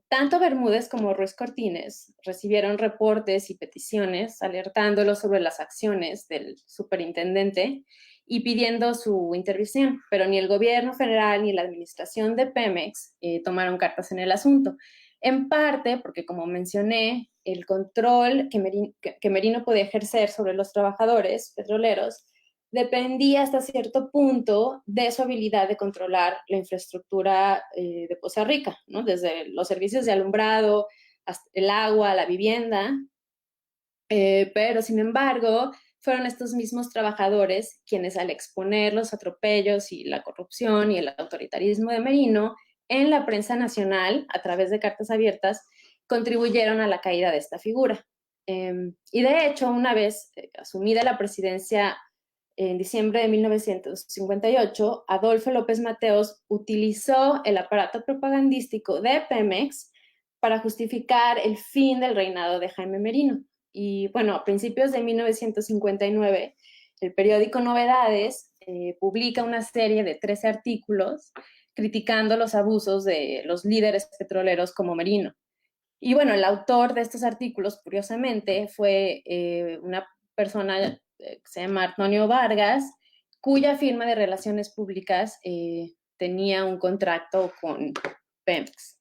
Tanto Bermúdez como Ruiz Cortines recibieron reportes y peticiones alertándolos sobre las acciones del superintendente, y pidiendo su intervención, pero ni el gobierno federal ni la administración de Pemex tomaron cartas en el asunto. En parte porque, como mencioné, el control que Merino podía ejercer sobre los trabajadores petroleros dependía hasta cierto punto de su habilidad de controlar la infraestructura de Poza Rica, ¿no? Desde los servicios de alumbrado, hasta el agua, la vivienda. Pero, sin embargo, fueron estos mismos trabajadores quienes, al exponer los atropellos y la corrupción y el autoritarismo de Merino en la prensa nacional, a través de cartas abiertas, contribuyeron a la caída de esta figura. Y de hecho, una vez asumida la presidencia en diciembre de 1958, Adolfo López Mateos utilizó el aparato propagandístico de Pemex para justificar el fin del reinado de Jaime Merino. Y bueno, a principios de 1959, el periódico Novedades publica una serie de 13 artículos criticando los abusos de los líderes petroleros como Merino. Y bueno, el autor de estos artículos, curiosamente, fue una persona que se llama Antonio Vargas, cuya firma de relaciones públicas tenía un contrato con Pemex.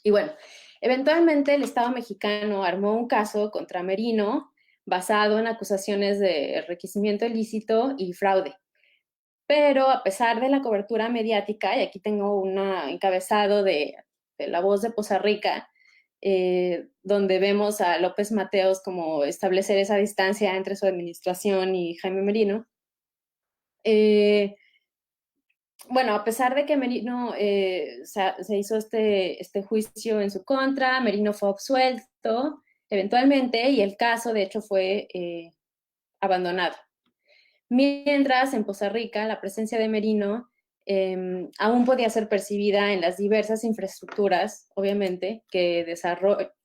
Y bueno, eventualmente el Estado mexicano armó un caso contra Merino basado en acusaciones de enriquecimiento ilícito y fraude. Pero a pesar de la cobertura mediática, y aquí tengo un encabezado de La Voz de Poza Rica, donde vemos a López Mateos como establecer esa distancia entre su administración y Jaime Merino. Bueno, a pesar de que Merino se hizo este juicio en su contra, Merino fue absuelto eventualmente y el caso, de hecho, fue abandonado. Mientras, en Poza Rica, la presencia de Merino aún podía ser percibida en las diversas infraestructuras, obviamente, que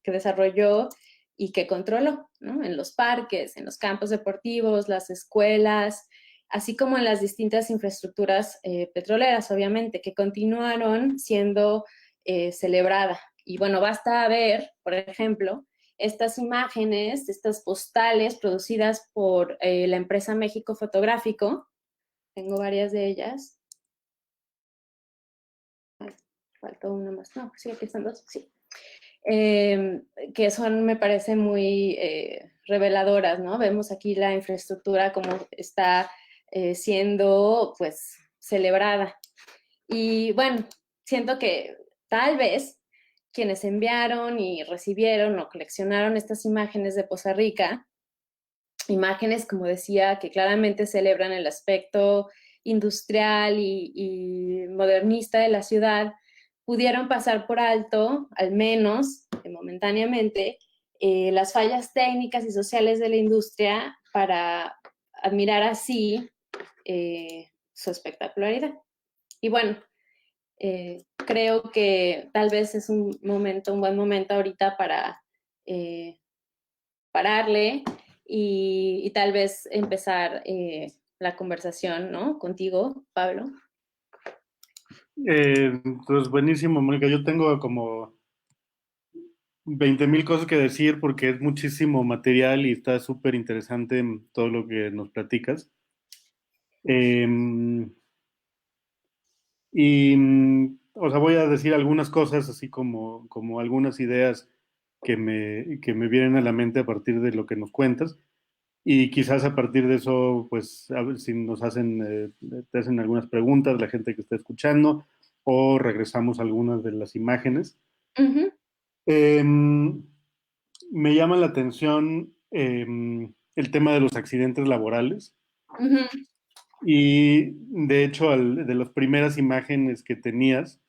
desarrolló y que controló, ¿no? En los parques, en los campos deportivos, las escuelas, así como en las distintas infraestructuras petroleras, obviamente, que continuaron siendo celebradas. Y bueno, basta ver, por ejemplo, estas imágenes, estas postales producidas por la empresa México Fotográfico. Tengo varias de ellas. Ay, faltó una más. No, sí, aquí están dos. Sí. Que son, me parece, muy reveladoras, ¿no? Vemos aquí la infraestructura como está siendo, pues, celebrada. Y bueno, siento que tal vez quienes enviaron y recibieron o coleccionaron estas imágenes de Poza Rica, imágenes, como decía, que claramente celebran el aspecto industrial y modernista de la ciudad, pudieron pasar por alto, al menos momentáneamente, las fallas técnicas y sociales de la industria para admirar así su espectacularidad. Y bueno, creo que tal vez es un buen momento ahorita para pararle y tal vez empezar la conversación, ¿no? Contigo, Pablo. Pues buenísimo, Mónica. Yo tengo como 20,000 cosas que decir porque es muchísimo material y está súper interesante todo lo que nos platicas. O sea, voy a decir algunas cosas así como algunas ideas que me vienen a la mente a partir de lo que nos cuentas. Y quizás a partir de eso, pues, a ver si nos te hacen algunas preguntas la gente que está escuchando, o regresamos a algunas de las imágenes. Uh-huh. Me llama la atención el tema de los accidentes laborales. Uh-huh. Y de hecho, de las primeras imágenes que tenías,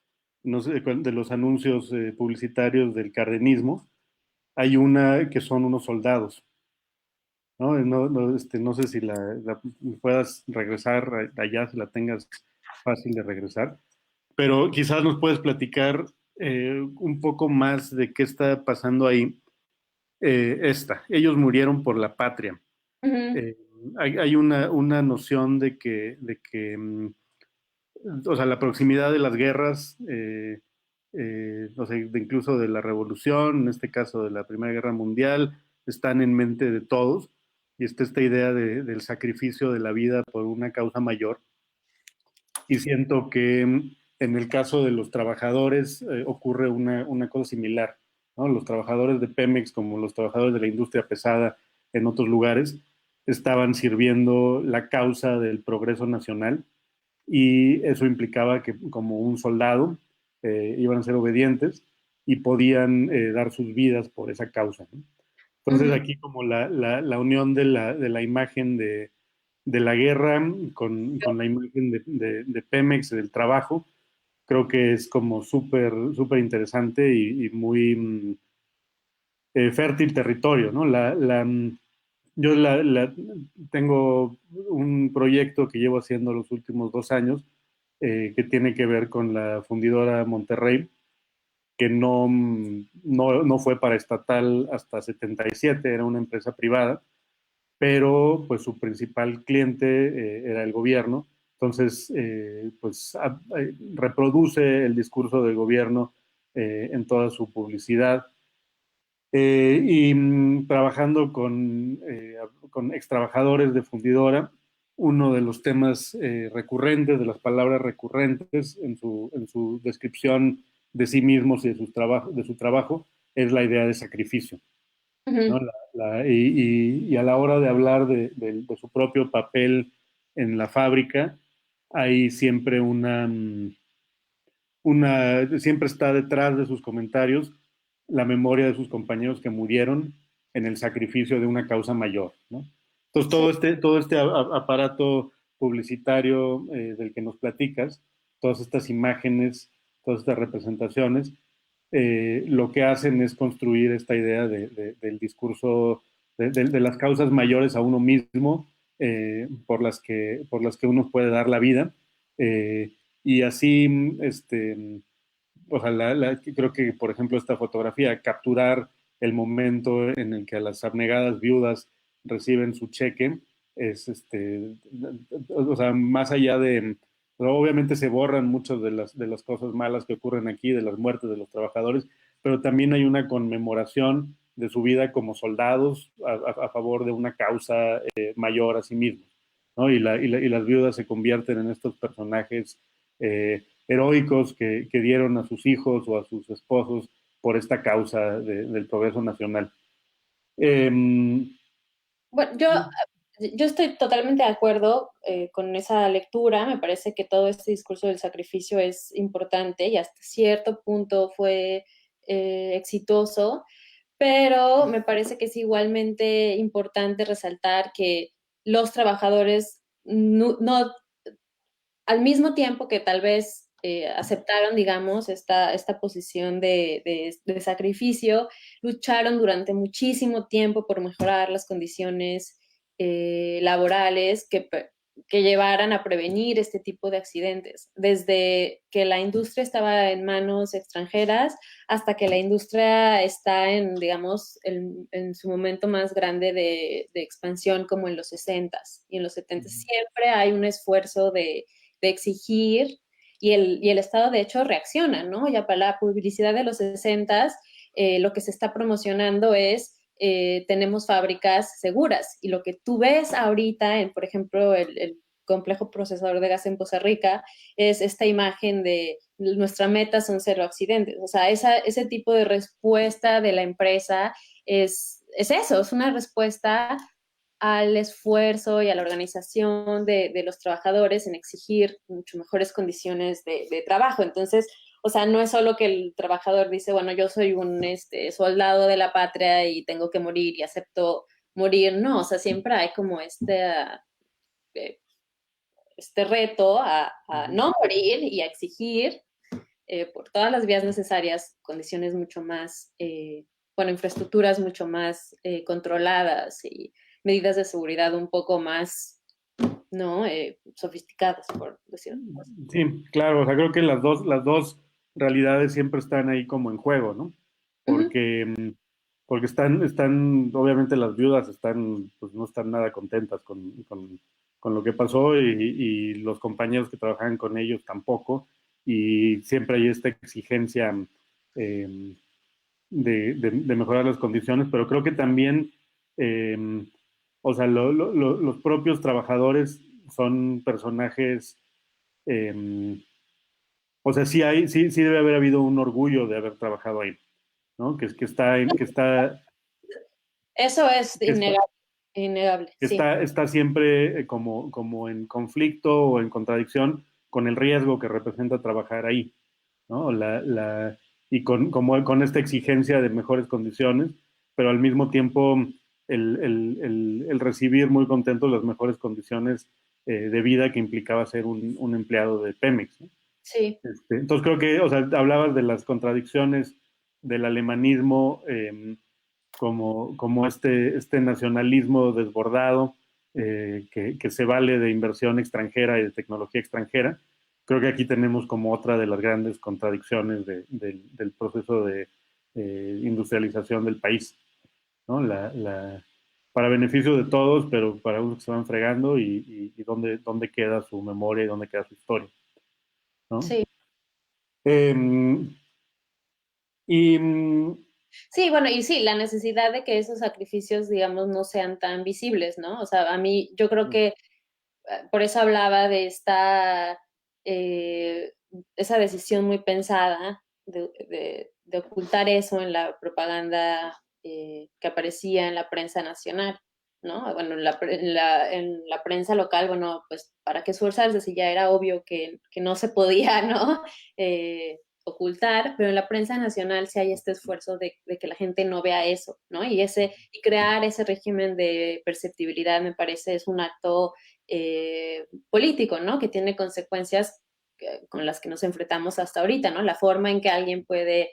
no sé, de los anuncios publicitarios del cardenismo, hay una que son unos soldados. ¿No? No sé si la puedas regresar allá, si la tengas fácil de regresar, pero quizás nos puedes platicar un poco más de qué está pasando ahí. Ellos murieron por la patria. Uh-huh. Hay una noción de que o sea, la proximidad de las guerras, o sea, incluso de la revolución, en este caso de la Primera Guerra Mundial, están en mente de todos. y está esta idea del sacrificio de la vida por una causa mayor. Y siento que en el caso de los trabajadores ocurre una cosa similar, ¿no? Los trabajadores de Pemex, como los trabajadores de la industria pesada en otros lugares, estaban sirviendo la causa del progreso nacional, y eso implicaba que, como un soldado, iban a ser obedientes y podían dar sus vidas por esa causa, ¿no? Entonces aquí como la unión de la imagen de la guerra con la imagen de Pemex, del trabajo, creo que es como súper interesante y muy fértil territorio, ¿no? Yo tengo un proyecto que llevo haciendo los últimos 2 años, que tiene que ver con la fundidora Monterrey, que no fue paraestatal hasta 77, era una empresa privada, pero pues su principal cliente era el gobierno. Entonces, pues reproduce el discurso del gobierno en toda su publicidad. Y trabajando con extrabajadores de fundidora, uno de los temas recurrentes, de las palabras recurrentes en su descripción de sí mismos y de su trabajo, es la idea de sacrificio, ¿no? Y a la hora de hablar de su propio papel en la fábrica, hay siempre siempre está detrás de sus comentarios la memoria de sus compañeros que murieron en el sacrificio de una causa mayor, ¿no? Entonces, todo este aparato publicitario del que nos platicas, todas estas imágenes, todas estas representaciones, lo que hacen es construir esta idea del discurso, de las causas mayores a uno mismo, por las que uno puede dar la vida. Y así, ojalá, creo que, por ejemplo, esta fotografía, capturar el momento en el que a las abnegadas viudas reciben su cheque, es, o sea, más allá de, obviamente se borran muchas de las cosas malas que ocurren aquí, de las muertes de los trabajadores, pero también hay una conmemoración de su vida como soldados a favor de una causa mayor a sí mismos, ¿no? Y las viudas se convierten en estos personajes heroicos que dieron a sus hijos o a sus esposos por esta causa del progreso nacional. Bueno, yo estoy totalmente de acuerdo con esa lectura. Me parece que todo este discurso del sacrificio es importante y hasta cierto punto fue exitoso, pero me parece que es igualmente importante resaltar que los trabajadores al mismo tiempo que tal vez aceptaron, digamos, esta posición de sacrificio, lucharon durante muchísimo tiempo por mejorar las condiciones laborales que llevaran a prevenir este tipo de accidentes. Desde que la industria estaba en manos extranjeras hasta que la industria está en, digamos, en su momento más grande de expansión, como en los 60s y en los 70s. Siempre hay un esfuerzo de exigir, y el Estado de hecho reacciona, ¿no? Ya para la publicidad de los 60s, lo que se está promocionando es tenemos fábricas seguras, y lo que tú ves ahorita en, por ejemplo, el complejo procesador de gas en Poza Rica, es esta imagen de nuestra meta son 0 accidentes. O sea, ese tipo de respuesta de la empresa es eso, es una respuesta al esfuerzo y a la organización de los trabajadores en exigir mucho mejores condiciones de trabajo. Entonces, o sea, no es solo que el trabajador dice, bueno, yo soy un soldado de la patria y tengo que morir y acepto morir. No, o sea, siempre hay como este reto a no morir y a exigir por todas las vías necesarias condiciones mucho más, infraestructuras mucho más controladas y medidas de seguridad un poco más, ¿no? Sofisticadas, por decirlo así. Sí, claro, o sea, creo que las dos realidades siempre están ahí como en juego, ¿no? Porque, porque están, obviamente las viudas pues no están nada contentas con lo que pasó, y los compañeros que trabajaban con ellos tampoco, y siempre hay esta exigencia de mejorar las condiciones, pero creo que también o sea, los propios trabajadores son personajes, o sea, sí debe haber habido un orgullo de haber trabajado ahí, ¿no? Eso es Que está, innegable, innegable, sí. está siempre como en conflicto o en contradicción con el riesgo que representa trabajar ahí, ¿no? Y con esta exigencia de mejores condiciones, pero al mismo tiempo el recibir muy contento las mejores condiciones de vida que implicaba ser un empleado de Pemex, ¿no? Sí. Entonces creo que, o sea, hablabas de las contradicciones del alemanismo, como este nacionalismo desbordado, que se vale de inversión extranjera y de tecnología extranjera. Creo que aquí tenemos como otra de las grandes contradicciones del proceso de industrialización del país, ¿no? Para beneficio de todos, pero para unos que se van fregando y dónde queda su memoria y dónde queda su historia, ¿no? Sí. Eh, y Sí, bueno, y sí, la necesidad de que esos sacrificios, digamos, no sean tan visibles, ¿no? O sea, a mí, yo creo que por eso hablaba de esa decisión muy pensada de ocultar eso en la propaganda que aparecía en la prensa nacional, ¿no? Bueno, en la prensa local, bueno, pues, ¿para qué esforzarse si ya era obvio que no se podía, ¿no? Ocultar, pero en la prensa nacional sí hay este esfuerzo de que la gente no vea eso, ¿no? Y crear ese régimen de perceptibilidad me parece es un acto político, ¿no? Que tiene consecuencias con las que nos enfrentamos hasta ahorita, ¿no? La forma en que alguien puede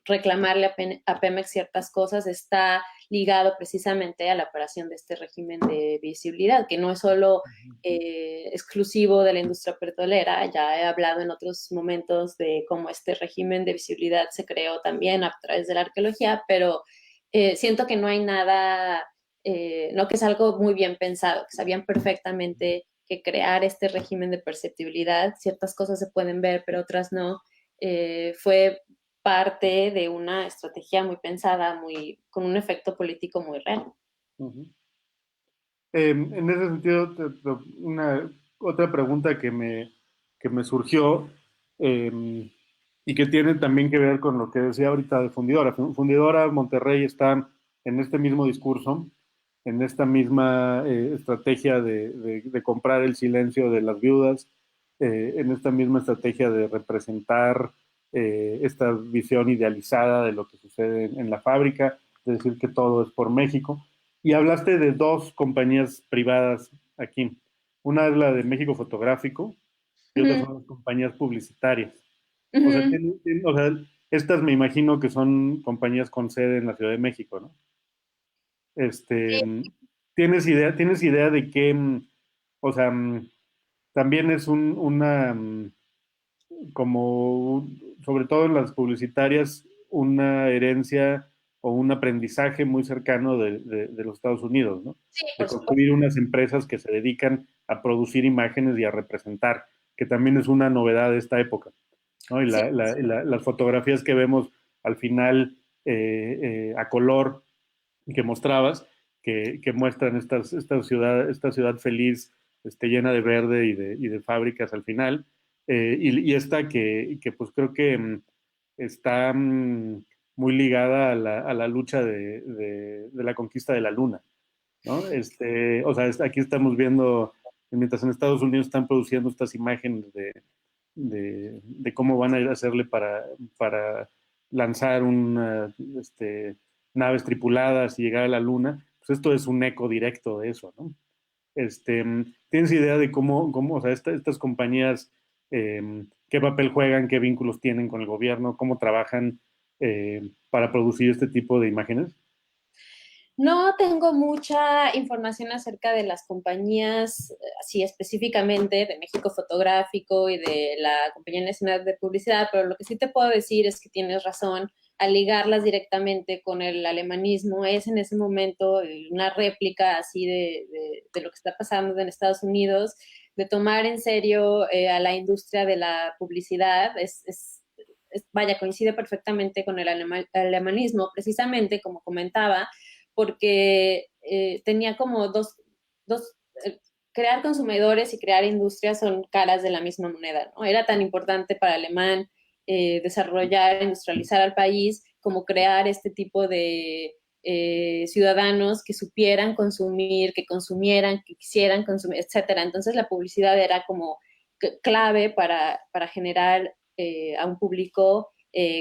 reclamarle a Pemex ciertas cosas está ligado precisamente a la operación de este régimen de visibilidad, que no es solo exclusivo de la industria petrolera. Ya he hablado en otros momentos de cómo este régimen de visibilidad se creó también a través de la arqueología, pero siento que no hay nada, no, que es algo muy bien pensado, que sabían perfectamente que crear este régimen de perceptibilidad, ciertas cosas se pueden ver, pero otras no, fue parte de una estrategia muy pensada, con un efecto político muy real. En ese sentido, otra pregunta que me surgió, y que tiene también que ver con lo que decía ahorita de Fundidora. Fundidora Monterrey está en este mismo discurso, en esta misma estrategia de comprar el silencio de las viudas, en esta misma estrategia de representar esta visión idealizada de lo que sucede en la fábrica, de decir que todo es por México. Y hablaste de dos compañías privadas aquí. Una es la de México Fotográfico y otra son las compañías publicitarias. O sea, o sea, estas me imagino que son compañías con sede en la Ciudad de México, ¿no? ¿Tienes idea de qué, o sea, también es como, sobre todo en las publicitarias, una herencia o un aprendizaje muy cercano de los Estados Unidos, ¿no? Sí, De por supuesto. construir unas empresas que se dedican a producir imágenes y a representar, que también es una novedad de esta época, ¿no? Y Sí. las fotografías que vemos al final a color que mostrabas, que muestran esta ciudad feliz, llena de verde y de fábricas al final, y esta que pues creo que está muy ligada a la lucha de la conquista de la luna, ¿no? O sea, aquí estamos viendo, mientras en Estados Unidos están produciendo estas imágenes de cómo van a ir a hacerle para lanzar naves tripuladas y llegar a la luna, pues esto es un eco directo de eso, ¿no? ¿Tienes idea de cómo o sea, estas compañías, qué papel juegan, qué vínculos tienen con el gobierno, cómo trabajan para producir este tipo de imágenes? No tengo mucha información acerca de las compañías, así específicamente de México Fotográfico y de la Compañía Nacional de Publicidad, pero lo que sí te puedo decir es que tienes razón. Al ligarlas directamente con el alemanismo, es en ese momento una réplica así de lo que está pasando en Estados Unidos, de tomar en serio a la industria de la publicidad. Vaya, coincide perfectamente con el alemanismo, precisamente como comentaba, porque tenía como crear consumidores y crear industrias son caras de la misma moneda, ¿no? Era tan importante para Alemán desarrollar, industrializar al país, como crear este tipo de ciudadanos que supieran consumir, que consumieran, que quisieran consumir, etcétera. Entonces la publicidad era como clave para generar a un público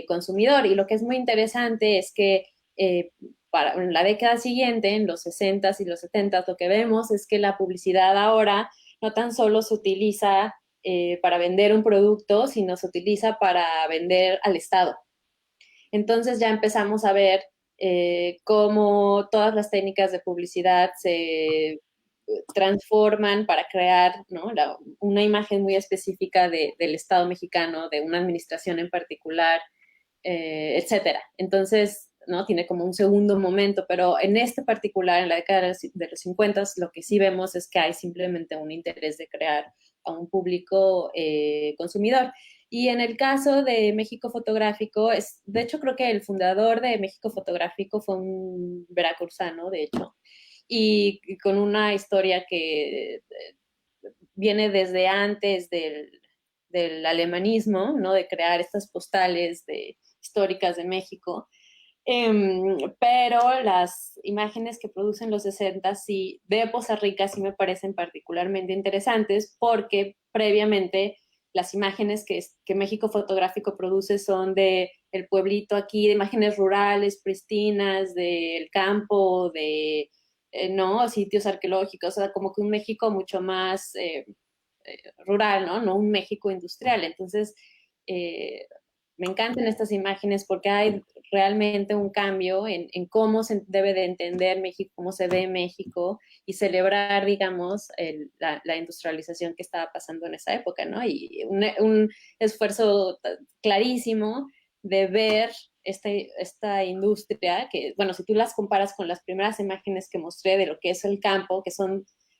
consumidor. Y lo que es muy interesante es que en la década siguiente, en los 60s y los 70s, lo que vemos es que la publicidad ahora no tan solo se utiliza para vender un producto, sino se utiliza para vender al Estado. Entonces ya empezamos a ver cómo todas las técnicas de publicidad se transforman para crear, ¿no?, una imagen muy específica del Estado mexicano, de una administración en particular, etcétera. Entonces, ¿no?, tiene como un segundo momento, pero en este particular, en la década de los 50, lo que sí vemos es que hay simplemente un interés de crear a un público consumidor. Y en el caso de México Fotográfico, de hecho creo que el fundador de México Fotográfico fue un veracruzano, de hecho, y con una historia que viene desde antes del alemanismo, ¿no?, de crear estas postales históricas de México. Pero las imágenes que producen los 60 sí, de Poza Rica sí me parecen particularmente interesantes porque previamente las imágenes que México Fotográfico produce son del pueblito aquí, de imágenes rurales, pristinas, del campo, de no sitios arqueológicos, o sea, como que un México mucho más rural, ¿no? Un México industrial. Entonces, me encantan estas imágenes porque hay realmente un cambio en cómo se debe de entender México, cómo se ve México y celebrar, digamos, la industrialización que estaba pasando en esa época, ¿no? Y un esfuerzo clarísimo de ver esta industria que, bueno, si tú las comparas con las primeras imágenes que mostré de lo que es el campo,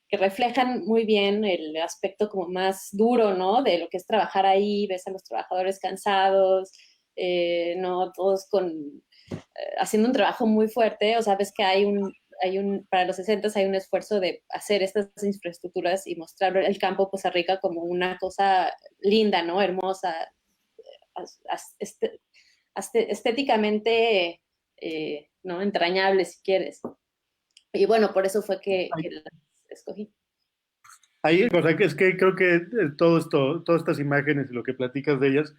que reflejan muy bien el aspecto como más duro, ¿no?, de lo que es trabajar ahí, ves a los trabajadores cansados, ¿no?, todos haciendo un trabajo muy fuerte, o sea, ves que para los 60 hay un esfuerzo de hacer estas infraestructuras y mostrar el campo Poza Rica como una cosa linda, ¿no?, hermosa, estéticamente, ¿no?, entrañable, si quieres. Y bueno, por eso fue que las escogí. Ahí, o sea, es que creo que todas estas imágenes y lo que platicas de ellas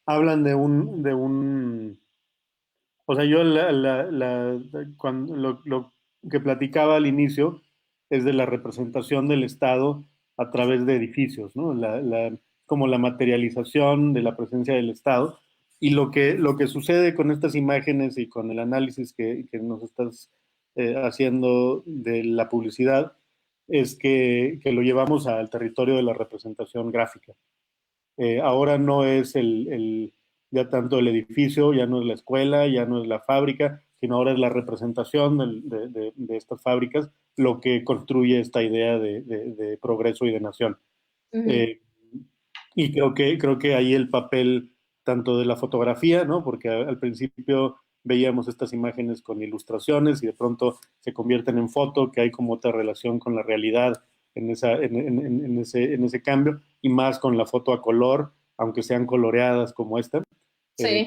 hablan de o sea, yo cuando lo que platicaba al inicio es de la representación del Estado a través de edificios, ¿no? Como la materialización de la presencia del Estado. Y lo que sucede con estas imágenes y con el análisis que nos estás haciendo de la publicidad es que lo llevamos al territorio de la representación gráfica. Ahora no es ya tanto el edificio, ya no es la escuela, ya no es la fábrica, sino ahora es la representación de estas fábricas lo que construye esta idea de progreso y de nación. Uh-huh. Y creo que ahí el papel tanto de la fotografía, ¿no?, porque al principio veíamos estas imágenes con ilustraciones y de pronto se convierten en foto, que hay como otra relación con la realidad en ese cambio, y más con la foto a color, aunque sean coloreadas como esta. Sí.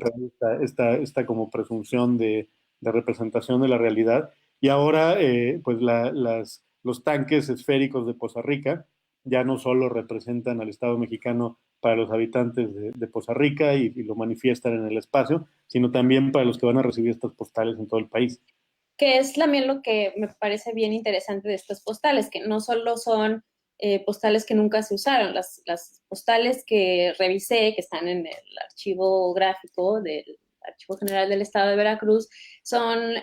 Esta como presunción de representación de la realidad. Y ahora, pues los tanques esféricos de Poza Rica ya no solo representan al Estado mexicano para los habitantes de Poza Rica y lo manifiestan en el espacio, sino también para los que van a recibir estas postales en todo el país. Que es también lo que me parece bien interesante de estas postales, que no solo son postales que nunca se usaron, las postales que revisé, que están en el archivo gráfico del Archivo General del Estado de Veracruz, son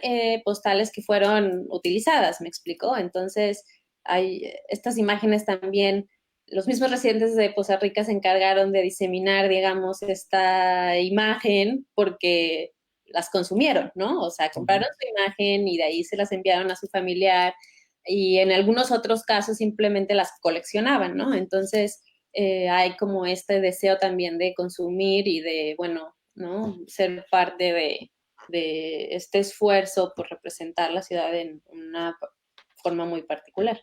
postales que fueron utilizadas, ¿me explicó? Entonces, hay estas imágenes también, los mismos residentes de Poza Rica se encargaron de diseminar, digamos, esta imagen porque las consumieron, ¿no? O sea, compraron su imagen y de ahí se las enviaron a su familiar y en algunos otros casos simplemente las coleccionaban, ¿no? Entonces, hay como este deseo también de consumir y de, bueno, ¿no?, ser parte de este esfuerzo por representar la ciudad en una forma muy particular.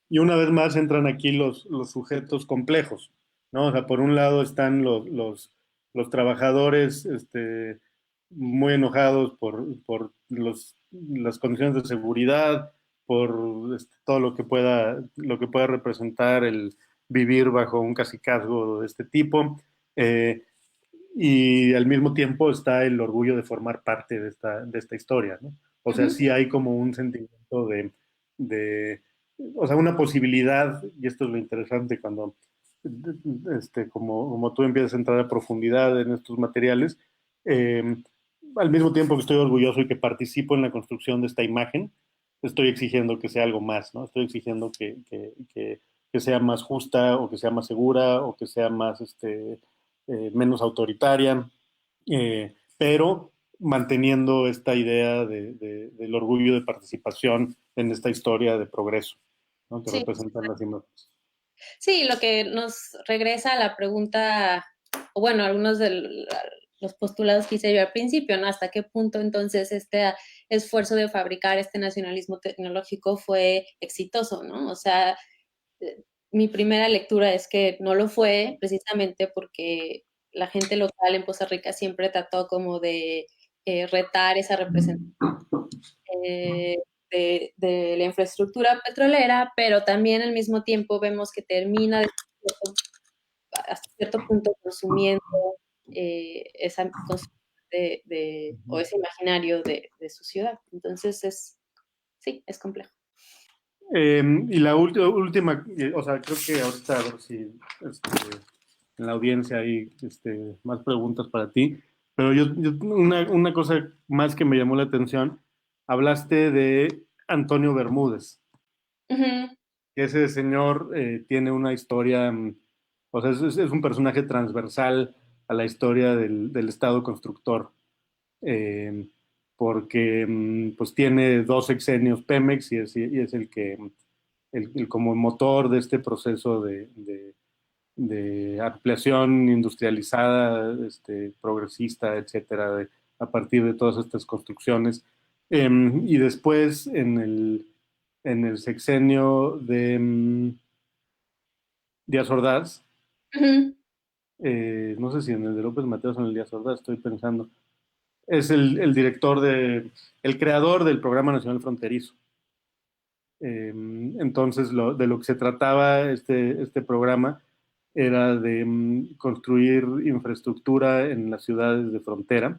Y una vez más entran aquí los sujetos complejos, ¿no? O sea, por un lado están los trabajadores muy enojados por las condiciones de seguridad, por todo lo que pueda representar el vivir bajo un cacicazgo de este tipo, y al mismo tiempo está el orgullo de formar parte de esta historia, ¿no? O sea, sí hay como un sentimiento o sea, una posibilidad, y esto es lo interesante cuando como tú empiezas a entrar a profundidad en estos materiales, al mismo tiempo que estoy orgulloso y que participo en la construcción de esta imagen, estoy exigiendo que sea algo más, ¿no? Estoy exigiendo que sea más justa, o que sea más segura, o que sea más, menos autoritaria, pero manteniendo esta idea del orgullo de participación en esta historia de progreso, ¿no? Que Sí. representan las imágenes. Sí, lo que nos regresa a la pregunta, o bueno, algunos de los postulados que hice yo al principio, ¿no? ¿Hasta qué punto entonces este esfuerzo de fabricar este nacionalismo tecnológico fue exitoso, ¿no? O sea, mi primera lectura es que no lo fue, precisamente porque la gente local en Poza Rica siempre trató como de retar esa representación de la infraestructura petrolera, pero también al mismo tiempo vemos que termina hasta cierto punto consumiendo esa o ese imaginario de su ciudad. Entonces, sí, es complejo. Y la última, o sea, creo que ahorita a ver si en la audiencia hay más preguntas para ti, pero una cosa más que me llamó la atención, hablaste de Antonio Bermúdez, que ese señor tiene una historia, o sea, es un personaje transversal a la historia del Estado constructor, eh, porque pues tiene 2 sexenios Pemex y es el que como motor de este proceso de ampliación industrializada, progresista, etcétera, a partir de todas estas construcciones. Y después en el sexenio de Díaz Ordaz, no sé si en el de López Mateos o en el Díaz Ordaz, estoy pensando, es el director el creador del Programa Nacional Fronterizo. Entonces, de lo que se trataba este programa era de construir infraestructura en las ciudades de frontera.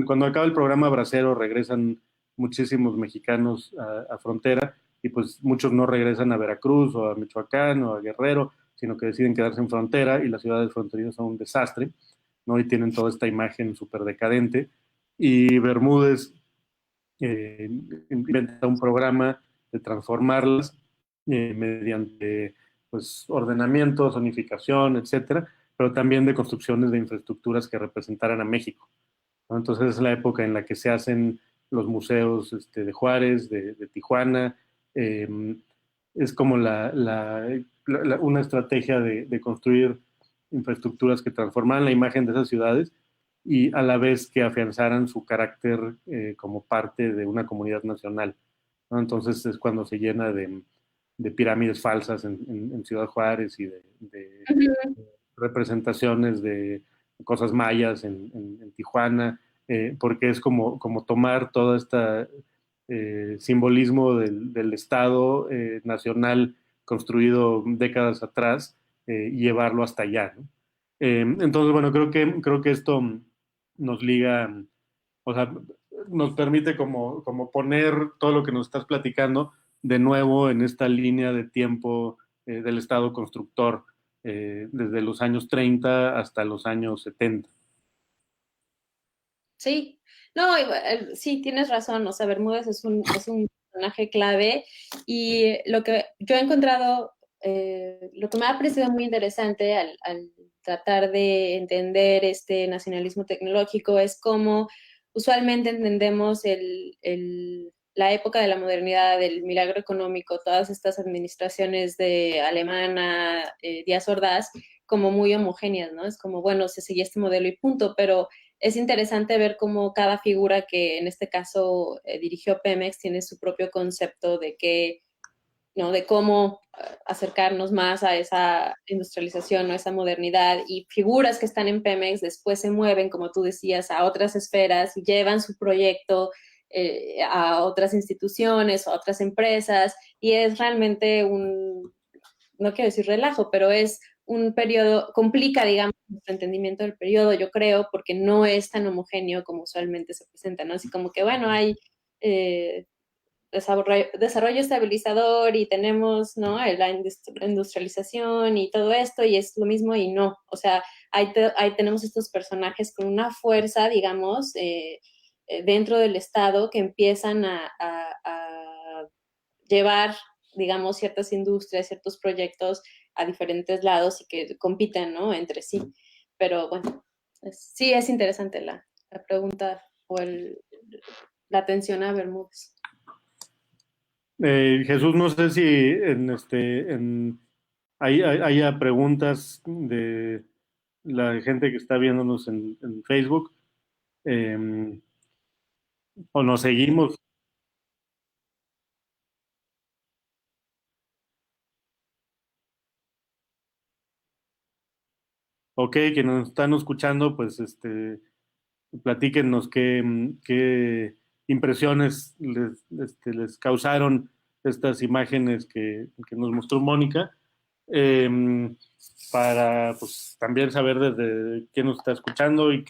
Cuando acaba el programa Bracero, regresan muchísimos mexicanos a frontera, y pues muchos no regresan a Veracruz o a Michoacán o a Guerrero, sino que deciden quedarse en frontera, y las ciudades fronterizas son un desastre, ¿no? Y tienen toda esta imagen súper decadente. Y Bermúdez inventa un programa de transformarlas mediante pues, ordenamiento, zonificación, etcétera, pero también de construcciones de infraestructuras que representaran a México, ¿no? Entonces es la época en la que se hacen los museos de Juárez, de Tijuana. Es como una estrategia de construir infraestructuras que transformaran la imagen de esas ciudades, y a la vez que afianzaran su carácter como parte de una comunidad nacional, ¿no? Entonces es cuando se llena de pirámides falsas en Ciudad Juárez, y de representaciones de cosas mayas en Tijuana, porque es como tomar todo este simbolismo del Estado nacional construido décadas atrás, y llevarlo hasta allá, ¿no? Entonces, bueno, creo que esto nos liga, o sea, nos permite como poner todo lo que nos estás platicando de nuevo en esta línea de tiempo del Estado constructor, desde los años 30 hasta los años 70. Sí, no, sí, tienes razón, o sea, Bermúdez es un personaje clave, y lo que yo he encontrado, lo que me ha parecido muy interesante al tratar de entender este nacionalismo tecnológico es cómo usualmente entendemos la época de la modernidad, del milagro económico, todas estas administraciones de Alemana, Díaz Ordaz, como muy homogéneas, ¿no? Es como, bueno, se seguía este modelo y punto, pero es interesante ver cómo cada figura que en este caso dirigió Pemex tiene su propio concepto de que, ¿no? De cómo acercarnos más a esa industrialización o esa modernidad, y figuras que están en Pemex después se mueven, como tú decías, a otras esferas y llevan su proyecto a otras instituciones, a otras empresas, y es realmente no quiero decir relajo, pero es un periodo, complica, digamos, nuestro entendimiento del periodo, yo creo, porque no es tan homogéneo como usualmente se presenta, ¿no? Así como que, bueno, hay desarrollo estabilizador y tenemos, ¿no? La industrialización y todo esto, y es lo mismo y no. O sea, ahí tenemos estos personajes con una fuerza, digamos, dentro del Estado que empiezan a llevar, digamos, ciertas industrias, ciertos proyectos a diferentes lados y que compiten, ¿no? Entre sí. Pero bueno, sí es interesante la pregunta o la atención a Bermúdez. Jesús, no sé si haya preguntas de la gente que está viéndonos en Facebook, eh, o nos seguimos. Ok, que nos están escuchando, pues platíquenos qué impresiones les causaron estas imágenes que nos mostró Mónica, para pues también saber desde quién nos está escuchando y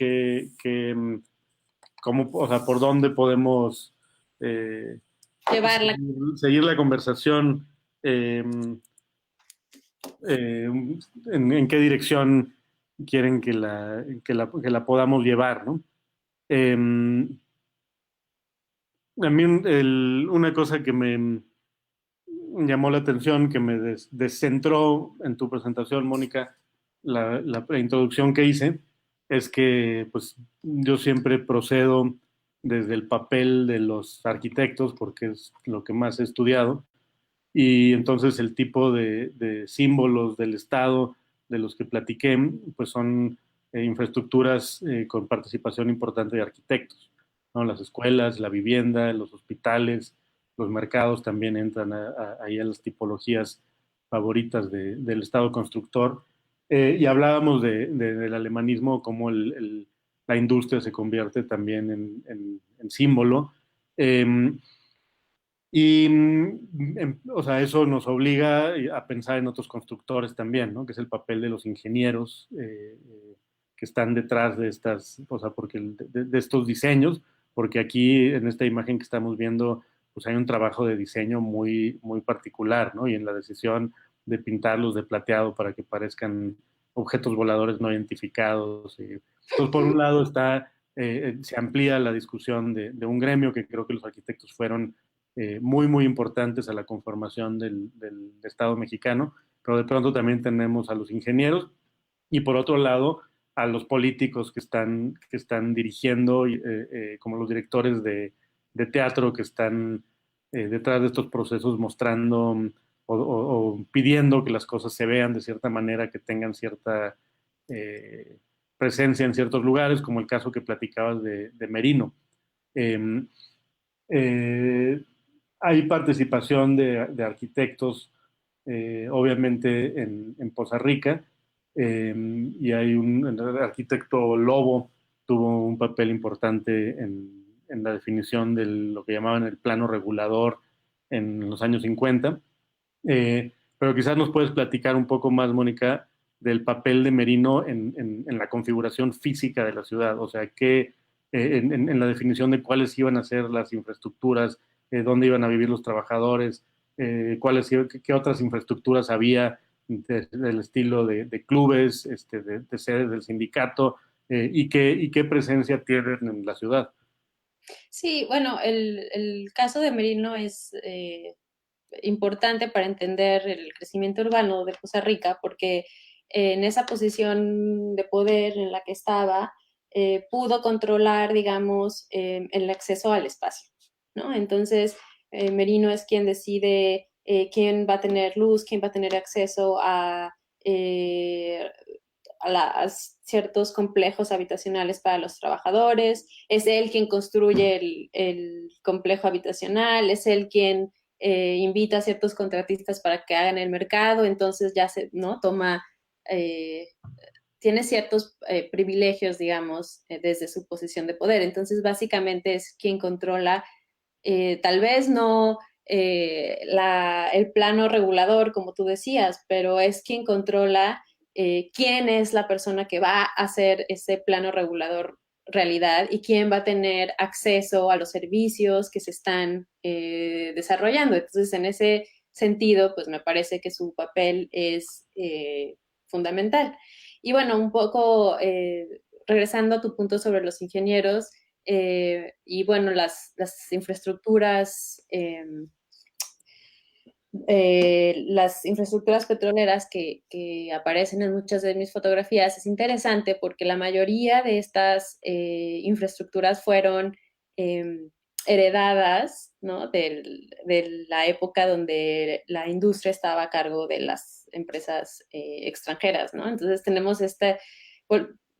cómo, o sea, por dónde podemos Llevarla. seguir la conversación, eh, en qué dirección quieren que la podamos llevar, ¿no? A mí una cosa que me llamó la atención, que me descentró en tu presentación, Mónica, la introducción que hice, es que pues yo siempre procedo desde el papel de los arquitectos, porque es lo que más he estudiado, y entonces el tipo de símbolos del Estado de los que platiqué, pues son infraestructuras con participación importante de arquitectos, ¿no? Las escuelas, la vivienda, los hospitales, los mercados también entran ahí a las tipologías favoritas del Estado constructor. Y hablábamos del alemanismo, como la industria se convierte también en símbolo. O sea, eso nos obliga a pensar en otros constructores también, ¿no? Que es el papel de los ingenieros que están detrás de estas, o sea, porque de estos diseños, porque aquí en esta imagen que estamos viendo, pues hay un trabajo de diseño muy, muy particular, ¿no? Y en la decisión de pintarlos de plateado para que parezcan objetos voladores no identificados. Entonces, por un lado se amplía la discusión de un gremio que creo que los arquitectos fueron muy, muy importantes a la conformación del Estado mexicano, pero de pronto también tenemos a los ingenieros y por otro lado a los políticos que están dirigiendo, como los directores de teatro que están detrás de estos procesos mostrando o pidiendo que las cosas se vean de cierta manera, que tengan cierta presencia en ciertos lugares, como el caso que platicabas de Merino. Eh, eh, Hay participación de arquitectos, obviamente, en Poza Rica, y hay el arquitecto Lobo tuvo un papel importante en la definición de lo que llamaban el plano regulador en los años 50. Pero quizás nos puedes platicar un poco más, Mónica, del papel de Merino en la configuración física de la ciudad, o sea, en la definición de cuáles iban a ser las infraestructuras, dónde iban a vivir los trabajadores, qué otras infraestructuras había del estilo de clubes, de sedes del sindicato, y qué presencia tienen en la ciudad. Sí, bueno, el caso de Merino es importante para entender el crecimiento urbano de Poza Rica, porque en esa posición de poder en la que estaba, pudo controlar, digamos, el acceso al espacio, ¿no? Entonces, Merino es quien decide quién va a tener luz, quién va a tener acceso a ciertos complejos habitacionales para los trabajadores, es él quien construye el complejo habitacional, es él quien invita a ciertos contratistas para que hagan el mercado, entonces ya ¿no? Tiene ciertos privilegios, digamos, desde su posición de poder. Entonces, básicamente es quien controla, tal vez no el plano regulador, como tú decías, pero es quien controla quién es la persona que va a hacer ese plano regulador realidad y quién va a tener acceso a los servicios que se están desarrollando. Entonces, en ese sentido, pues me parece que su papel es fundamental. Y bueno, un poco regresando a tu punto sobre los ingenieros y bueno, las infraestructuras, las infraestructuras petroleras que aparecen en muchas de mis fotografías, es interesante porque la mayoría de estas infraestructuras fueron heredadas, ¿no? de la época donde la industria estaba a cargo de las empresas extranjeras, ¿no? Entonces tenemos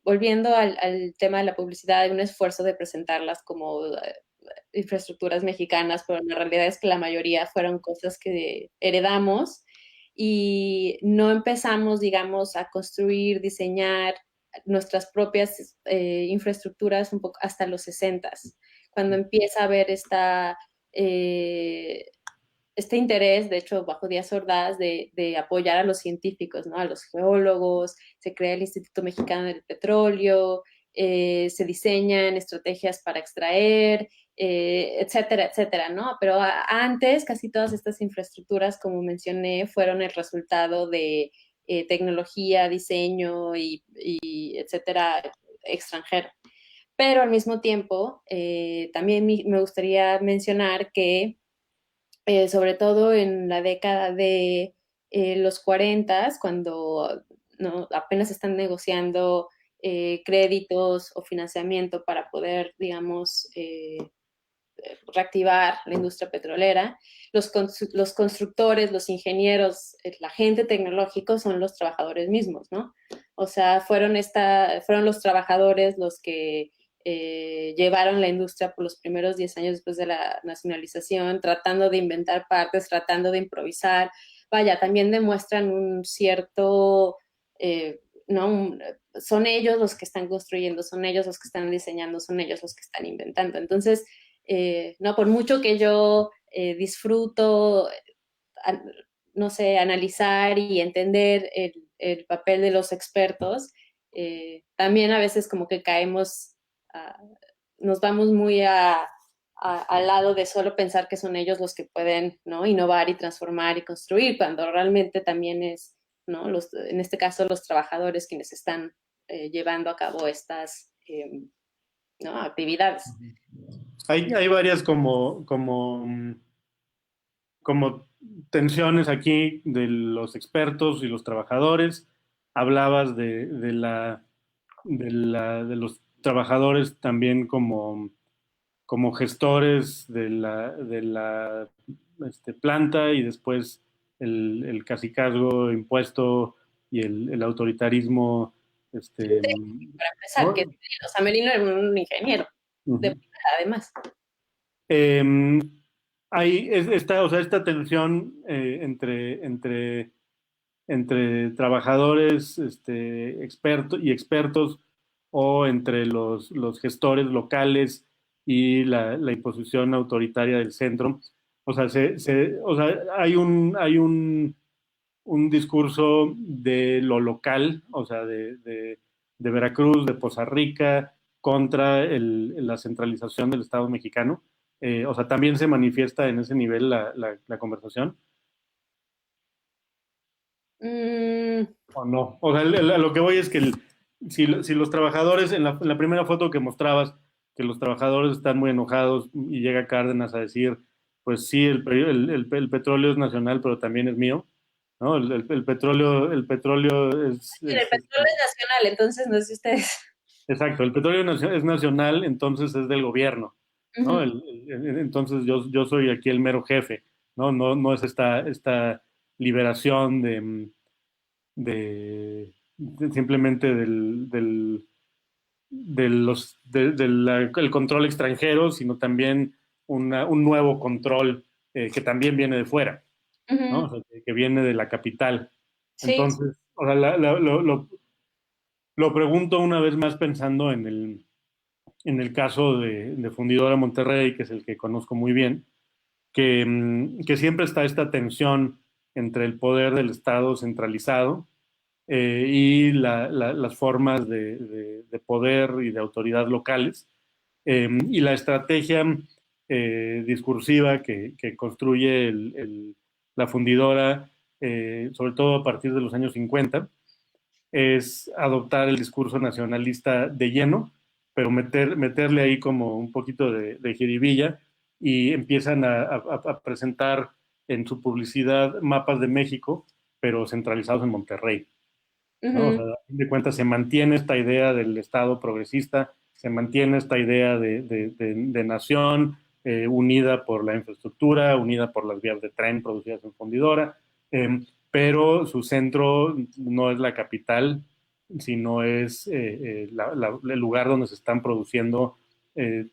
volviendo al tema de la publicidad, hay un esfuerzo de presentarlas como infraestructuras mexicanas, pero la realidad es que la mayoría fueron cosas que heredamos y no empezamos, digamos, a construir, diseñar nuestras propias infraestructuras un poco hasta los 60s, cuando empieza a haber este interés, de hecho, bajo Díaz Ordaz, de apoyar a los científicos, ¿no? A los geólogos, se crea el Instituto Mexicano del Petróleo, se diseñan estrategias para extraer, etcétera, etcétera, ¿no? Pero antes, casi todas estas infraestructuras, como mencioné, fueron el resultado de tecnología, diseño y etcétera, extranjero. Pero al mismo tiempo, también me gustaría mencionar que sobre todo en la década de los 40, cuando ¿no? apenas están negociando créditos o financiamiento para poder, digamos, reactivar la industria petrolera, los constructores, los ingenieros, el agente tecnológico son los trabajadores mismos, ¿no? O sea, fueron los trabajadores los que llevaron la industria por los primeros 10 años después de la nacionalización, tratando de inventar partes, tratando de improvisar. Vaya, también demuestran un cierto, ¿no? Son ellos los que están construyendo, son ellos los que están diseñando, son ellos los que están inventando. Entonces, no, por mucho que yo disfruto, no sé, analizar y entender el papel de los expertos, también a veces como que caemos, nos vamos muy al lado de solo pensar que son ellos los que pueden, ¿no? Innovar y transformar y construir, cuando realmente también es, ¿no? En este caso, los trabajadores quienes están llevando a cabo estas ¿no? actividades. Hay varias como tensiones aquí de los expertos y los trabajadores. Hablabas de los trabajadores también como gestores de la planta y después el cacicazgo impuesto y el autoritarismo. Para empezar, ¿no? O sea, Merino era un ingeniero, además. Hay esta tensión entre trabajadores expertos o entre los gestores locales y la imposición autoritaria del centro. O sea, hay un discurso de lo local, o sea, de Veracruz, de Poza Rica, contra la centralización del Estado mexicano. O sea, también se manifiesta en ese nivel la conversación. ¿O no? O sea, lo que voy es que si los trabajadores, en la primera foto que mostrabas, que los trabajadores están muy enojados y llega Cárdenas a decir, pues sí, el petróleo es nacional, pero también es mío, ¿no? El petróleo es... El petróleo es nacional, entonces no sé ustedes. Exacto, el petróleo es nacional, entonces es del gobierno, ¿no? Entonces yo soy aquí el mero jefe, ¿no? No es esta liberación de simplemente el control extranjero, sino también un nuevo control que también viene de fuera, ¿no? O sea, que viene de la capital. Sí. Entonces, o sea, lo pregunto una vez más pensando en el caso de Fundidora Monterrey, que es el que conozco muy bien, que siempre está esta tensión entre el poder del Estado centralizado y las formas de poder y de autoridad locales, y la estrategia discursiva que construye la fundidora, sobre todo a partir de los años 50, es adoptar el discurso nacionalista de lleno, pero meterle ahí como un poquito de jiribilla, y empiezan a presentar en su publicidad mapas de México, pero centralizados en Monterrey, ¿no? O sea, a fin de cuentas se mantiene esta idea del Estado progresista, se mantiene esta idea de nación unida por la infraestructura, unida por las vías de tren producidas en Fundidora, pero su centro no es la capital, sino es el lugar donde se están produciendo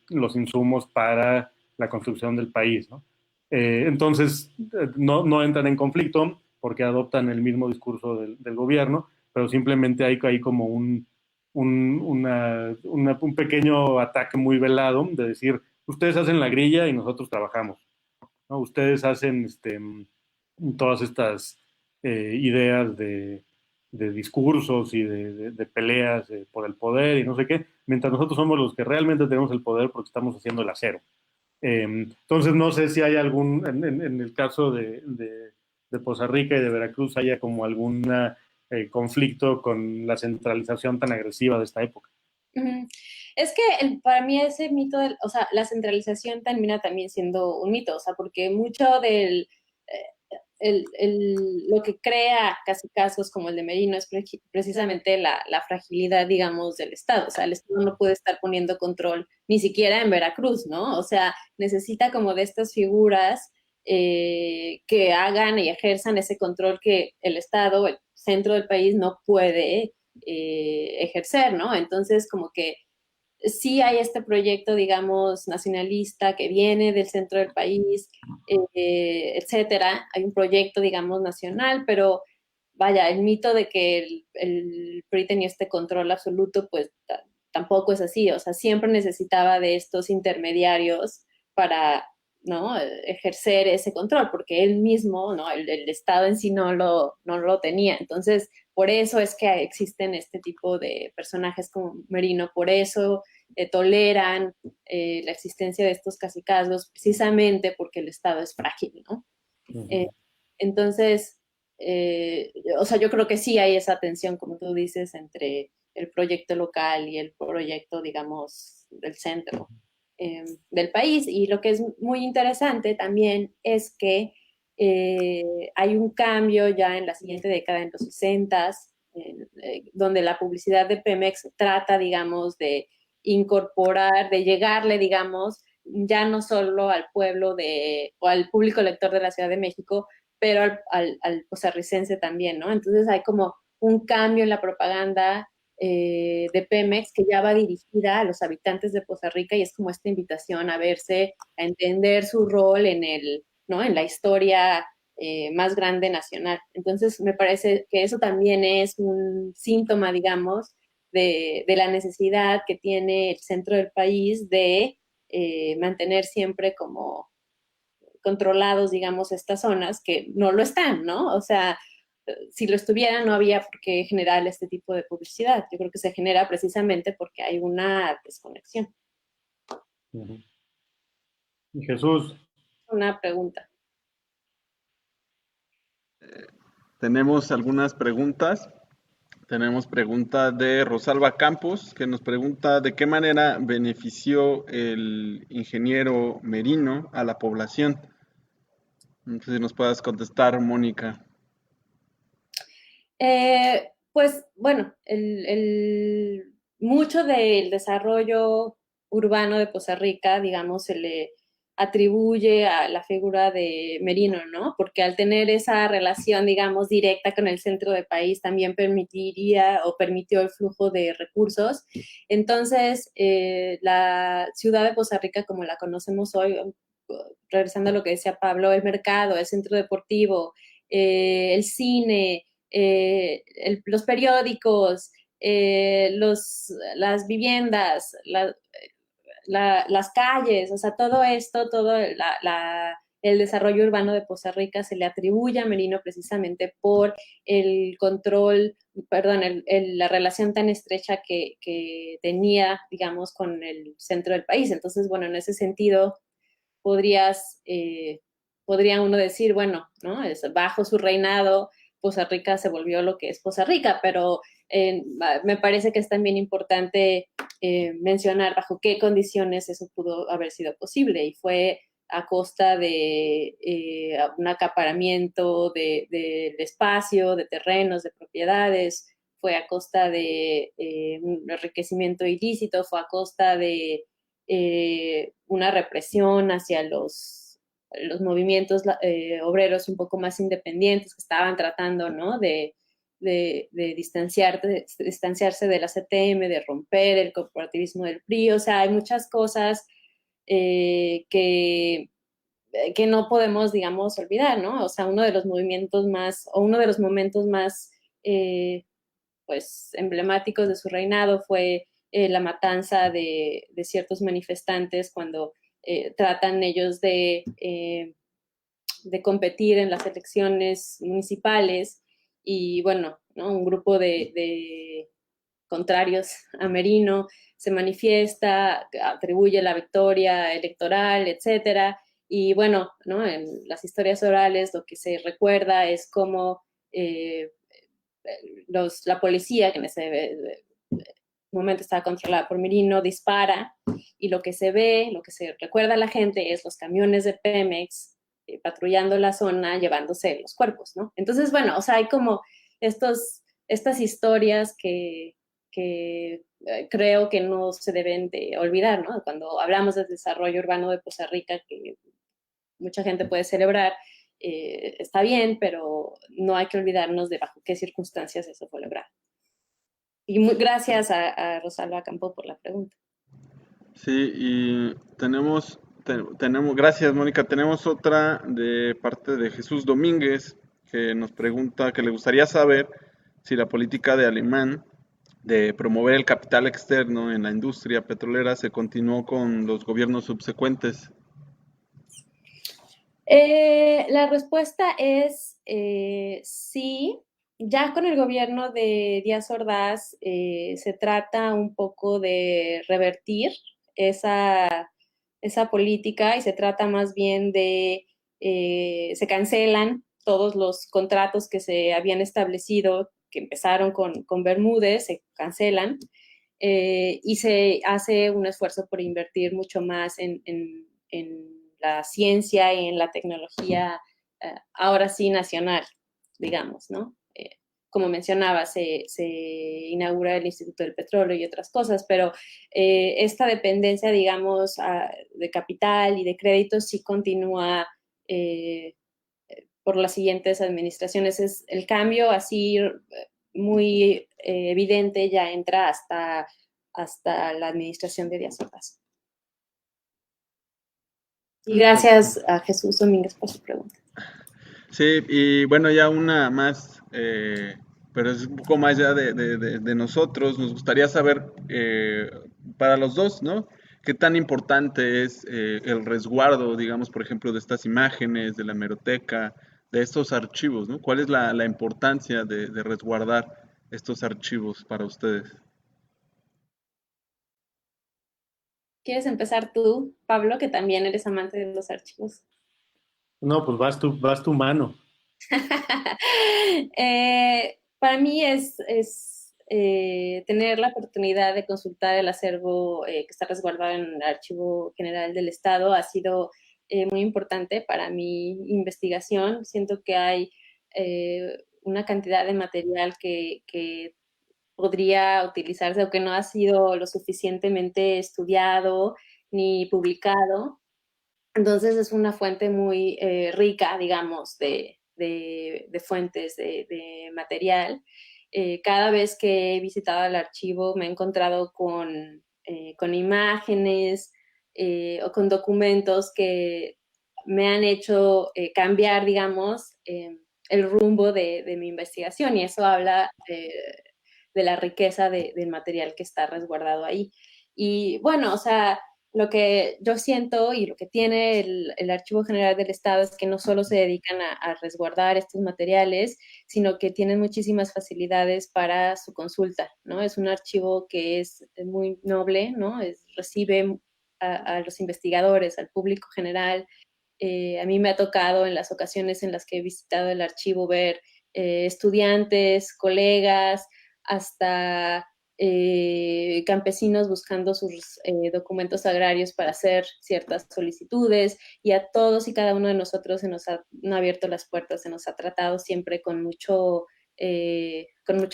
los insumos para la construcción del país, ¿no? Entonces, no entran en conflicto porque adoptan el mismo discurso del gobierno, pero simplemente hay como un pequeño ataque muy velado de decir, ustedes hacen la grilla y nosotros trabajamos, ¿no? Ustedes hacen todas estas ideas de discursos y de peleas por el poder y no sé qué, mientras nosotros somos los que realmente tenemos el poder porque estamos haciendo el acero. Entonces no sé si hay en el caso de Poza Rica y de Veracruz, haya como algún conflicto con la centralización tan agresiva de esta época. Es que para mí ese mito, o sea, la centralización termina también siendo un mito, o sea, porque mucho lo que crea casi casos como el de Merino es precisamente la fragilidad, digamos, del Estado. O sea, el Estado no puede estar poniendo control ni siquiera en Veracruz, ¿no? O sea, necesita como de estas figuras que hagan y ejerzan ese control que el Estado, el centro del país, no puede ejercer, ¿no? Entonces, como que sí hay este proyecto, digamos, nacionalista que viene del centro del país, etcétera. Hay un proyecto, digamos, nacional, pero vaya, el mito de que el PRI tenía este control absoluto, pues tampoco es así. O sea, siempre necesitaba de estos intermediarios para, ¿no?, ejercer ese control, porque él mismo, ¿no?, el Estado en sí no lo tenía. Entonces, por eso es que existen este tipo de personajes como Merino, por eso toleran la existencia de estos cacicazgos, precisamente porque el Estado es frágil, ¿no? Entonces, o sea, yo creo que sí hay esa tensión, como tú dices, entre el proyecto local y el proyecto, digamos, del centro del país. Y lo que es muy interesante también es que hay un cambio ya en la siguiente década, en los 60s, donde la publicidad de Pemex trata, digamos, de incorporar, de llegarle, digamos, ya no solo al pueblo o al público lector de la Ciudad de México, pero al costarricense también, ¿no? Entonces hay como un cambio en la propaganda de Pemex que ya va dirigida a los habitantes de Poza Rica, y es como esta invitación a verse, a entender su rol ¿no?, en la historia más grande nacional. Entonces me parece que eso también es un síntoma, digamos, de la necesidad que tiene el centro del país de mantener siempre como controlados, digamos, estas zonas que no lo están, ¿no? O sea, si lo estuvieran, no había por qué generar este tipo de publicidad. Yo creo que se genera precisamente porque hay una desconexión. Jesús. Una pregunta. Tenemos algunas preguntas. Tenemos pregunta de Rosalba Campos, que nos pregunta de qué manera benefició el ingeniero Merino a la población. No sé si nos puedas contestar, Mónica. Pues bueno, mucho del desarrollo urbano de Poza Rica, digamos, se le atribuye a la figura de Merino, ¿no? Porque al tener esa relación, digamos, directa con el centro del país, también permitiría o permitió el flujo de recursos. Entonces, la ciudad de Poza Rica, como la conocemos hoy, regresando a lo que decía Pablo, el mercado, el centro deportivo, el cine, los periódicos, las viviendas, las calles, o sea, todo esto, el desarrollo urbano de Poza Rica se le atribuye a Merino precisamente por el control, perdón, la relación tan estrecha que tenía, digamos, con el centro del país. Entonces, bueno, en ese sentido, podría uno decir, bueno, ¿no? Bajo su reinado, Poza Rica se volvió lo que es Poza Rica, pero me parece que es también importante mencionar bajo qué condiciones eso pudo haber sido posible, y fue a costa de un acaparamiento de espacio, de terrenos, de propiedades, fue a costa de un enriquecimiento ilícito, fue a costa de una represión hacia los movimientos obreros un poco más independientes que estaban tratando, ¿no? de distanciarse de la CTM, de romper el corporativismo del PRI. O sea, hay muchas cosas que no podemos, digamos, olvidar, ¿no? O sea, uno de los movimientos más, o uno de los momentos más, pues, emblemáticos de su reinado fue la matanza de ciertos manifestantes cuando tratan ellos de competir en las elecciones municipales, y bueno, ¿no? Un grupo de contrarios a Merino se manifiesta, atribuye la victoria electoral, etcétera, y bueno, ¿no? En las historias orales lo que se recuerda es cómo la policía, que en ese momento estaba controlada por Merino, dispara, y lo que se ve, lo que se recuerda a la gente es los camiones de Pemex patrullando la zona, llevándose los cuerpos, ¿no? Entonces, bueno, o sea, hay como estas historias que creo que no se deben de olvidar, ¿no? Cuando hablamos del desarrollo urbano de Poza Rica, que mucha gente puede celebrar, está bien, pero no hay que olvidarnos de bajo qué circunstancias eso fue logrado. Y gracias a Rosalba Campo por la pregunta. Sí, y tenemos, gracias Mónica, tenemos otra de parte de Jesús Domínguez, que nos pregunta que le gustaría saber si la política de Alemán de promover el capital externo en la industria petrolera se continuó con los gobiernos subsecuentes. La respuesta es sí. Ya con el gobierno de Díaz Ordaz se trata un poco de revertir esa política, y se trata más bien de, se cancelan todos los contratos que se habían establecido, que empezaron con Bermúdez, se cancelan, y se hace un esfuerzo por invertir mucho más en la ciencia y en la tecnología, ahora sí nacional, digamos, ¿no? Como mencionaba, se inaugura el Instituto del Petróleo y otras cosas, pero esta dependencia, digamos, de capital y de créditos sí continúa por las siguientes administraciones. El cambio así muy evidente ya entra hasta la administración de Díaz Ordaz. Y gracias a Jesús Domínguez por su pregunta. Sí, y bueno, ya una más, pero es un poco más ya de nosotros. Nos gustaría saber, para los dos, ¿no? ¿Qué tan importante es el resguardo, digamos, por ejemplo, de estas imágenes, de la hemeroteca, de estos archivos, ¿no? ¿Cuál es la importancia de resguardar estos archivos para ustedes? ¿Quieres empezar tú, Pablo, que también eres amante de los archivos? No, pues vas tu mano. Para mí es tener la oportunidad de consultar el acervo que está resguardado en el Archivo General del Estado ha sido muy importante para mi investigación. Siento que hay una cantidad de material que podría utilizarse o que no ha sido lo suficientemente estudiado ni publicado. Entonces es una fuente muy rica, digamos, de fuentes de material. Cada vez que he visitado el archivo me he encontrado con imágenes o con documentos que me han hecho cambiar, digamos, el rumbo de mi investigación, y eso habla de la riqueza del material que está resguardado ahí. Y bueno, o sea, lo que yo siento y lo que tiene el Archivo General del Estado es que no solo se dedican a resguardar estos materiales, sino que tienen muchísimas facilidades para su consulta, ¿no? Es un archivo que es muy noble, ¿no? Recibe a los investigadores, al público general. A mí me ha tocado en las ocasiones en las que he visitado el archivo ver estudiantes, colegas, hasta campesinos buscando sus documentos agrarios para hacer ciertas solicitudes, y a todos y cada uno de nosotros se nos ha abierto las puertas, se nos ha tratado siempre con mucha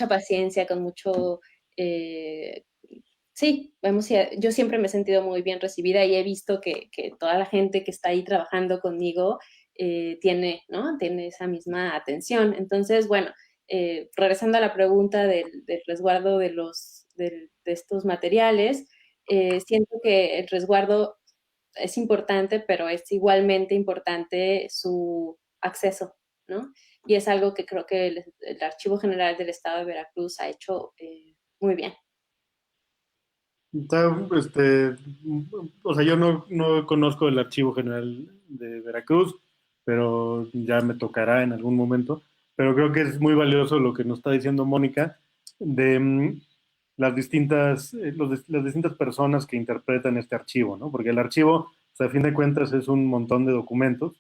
paciencia, con mucho... Sí, yo siempre me he sentido muy bien recibida y he visto que toda la gente que está ahí trabajando conmigo tiene, ¿no? Tiene esa misma atención. Entonces, bueno, regresando a la pregunta del resguardo de estos materiales, siento que el resguardo es importante, pero es igualmente importante su acceso, ¿no? Y es algo que creo que el Archivo General del Estado de Veracruz ha hecho muy bien. O sea, yo no conozco el Archivo General de Veracruz, pero ya me tocará en algún momento. Pero creo que es muy valioso lo que nos está diciendo Mónica de las distintas personas que interpretan este archivo, ¿no? Porque el archivo, o sea, a fin de cuentas, es un montón de documentos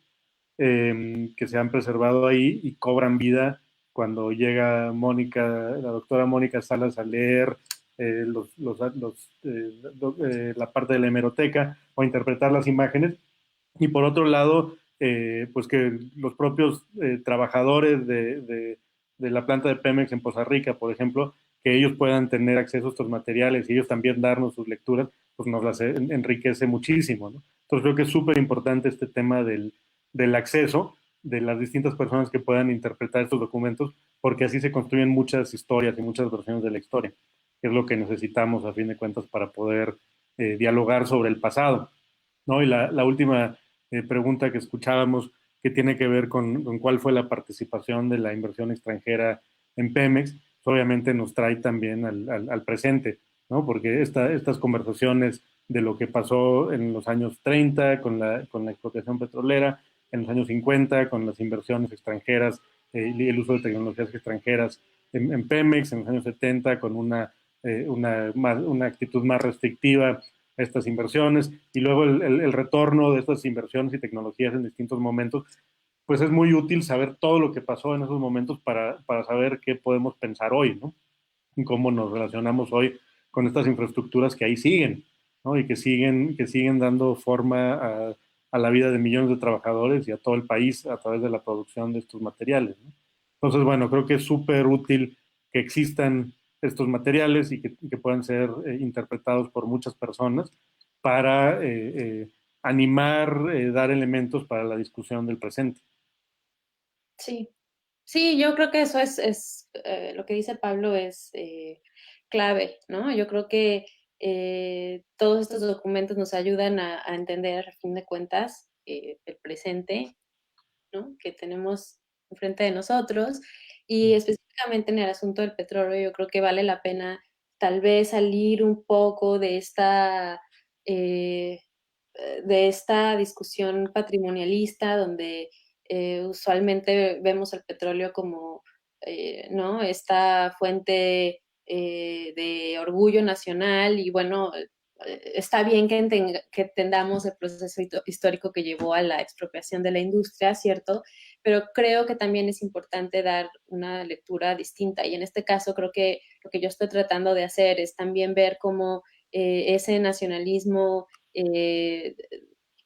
que se han preservado ahí y cobran vida cuando llega Mónica, la doctora Mónica Salas, a leer la parte de la hemeroteca o a interpretar las imágenes. Y por otro lado, pues que los propios trabajadores de la planta de Pemex en Poza Rica, por ejemplo, que ellos puedan tener acceso a estos materiales y ellos también darnos sus lecturas, pues nos las enriquece muchísimo, ¿no? Entonces creo que es súper importante este tema del acceso de las distintas personas que puedan interpretar estos documentos, porque así se construyen muchas historias y muchas versiones de la historia, que es lo que necesitamos a fin de cuentas para poder dialogar sobre el pasado, ¿no? Y la última pregunta que escuchábamos, que tiene que ver con cuál fue la participación de la inversión extranjera en Pemex, obviamente nos trae también al presente, ¿no? Porque estas conversaciones de lo que pasó en los años 30 con la explotación petrolera, en los años 50 con las inversiones extranjeras y el uso de tecnologías extranjeras en Pemex, en los años 70 con una actitud más restrictiva a estas inversiones, y luego el retorno de estas inversiones y tecnologías en distintos momentos, pues es muy útil saber todo lo que pasó en esos momentos para saber qué podemos pensar hoy, ¿no? Y cómo nos relacionamos hoy con estas infraestructuras que ahí siguen, ¿no? Y que siguen dando forma a la vida de millones de trabajadores y a todo el país a través de la producción de estos materiales, ¿no? Entonces, bueno, creo que es súper útil que existan estos materiales y que puedan ser interpretados por muchas personas para animar, dar elementos para la discusión del presente. Sí, sí, yo creo que eso es lo que dice Pablo es clave, ¿no? Yo creo que todos estos documentos nos ayudan a entender, a fin de cuentas, el presente, ¿no? Que tenemos enfrente de nosotros, y específicamente en el asunto del petróleo, yo creo que vale la pena tal vez salir un poco eh, de esta discusión patrimonialista donde usualmente vemos el petróleo como, ¿no? Esta fuente de orgullo nacional, y bueno, está bien que entendamos el proceso histórico que llevó a la expropiación de la industria, ¿cierto? Pero creo que también es importante dar una lectura distinta, y en este caso creo que lo que yo estoy tratando de hacer es también ver cómo ese nacionalismo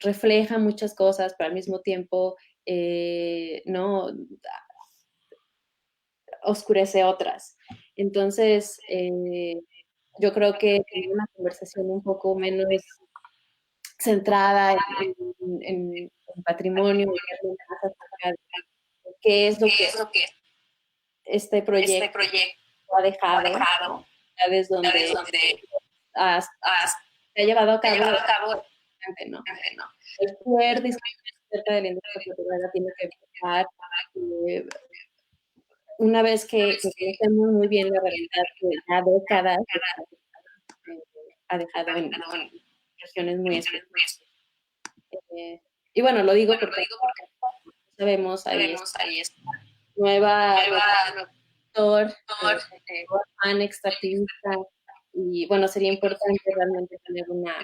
refleja muchas cosas, pero al mismo tiempo no oscurece otras. Entonces, yo creo que una conversación un poco menos centrada en patrimonio, y darle más acerca de qué es lo que este proyecto ha dejado, ciudades donde se ha llevado a cabo, ¿no? El poder discutir acerca de la industria petrolera tiene que empezar una vez que conocemos muy bien la realidad que ya décadas ha dejado en regiones muy específicas. Y bueno, lo digo porque sabemos, ahí es nueva doctor, fan extractivista, y bueno, sería importante realmente tener una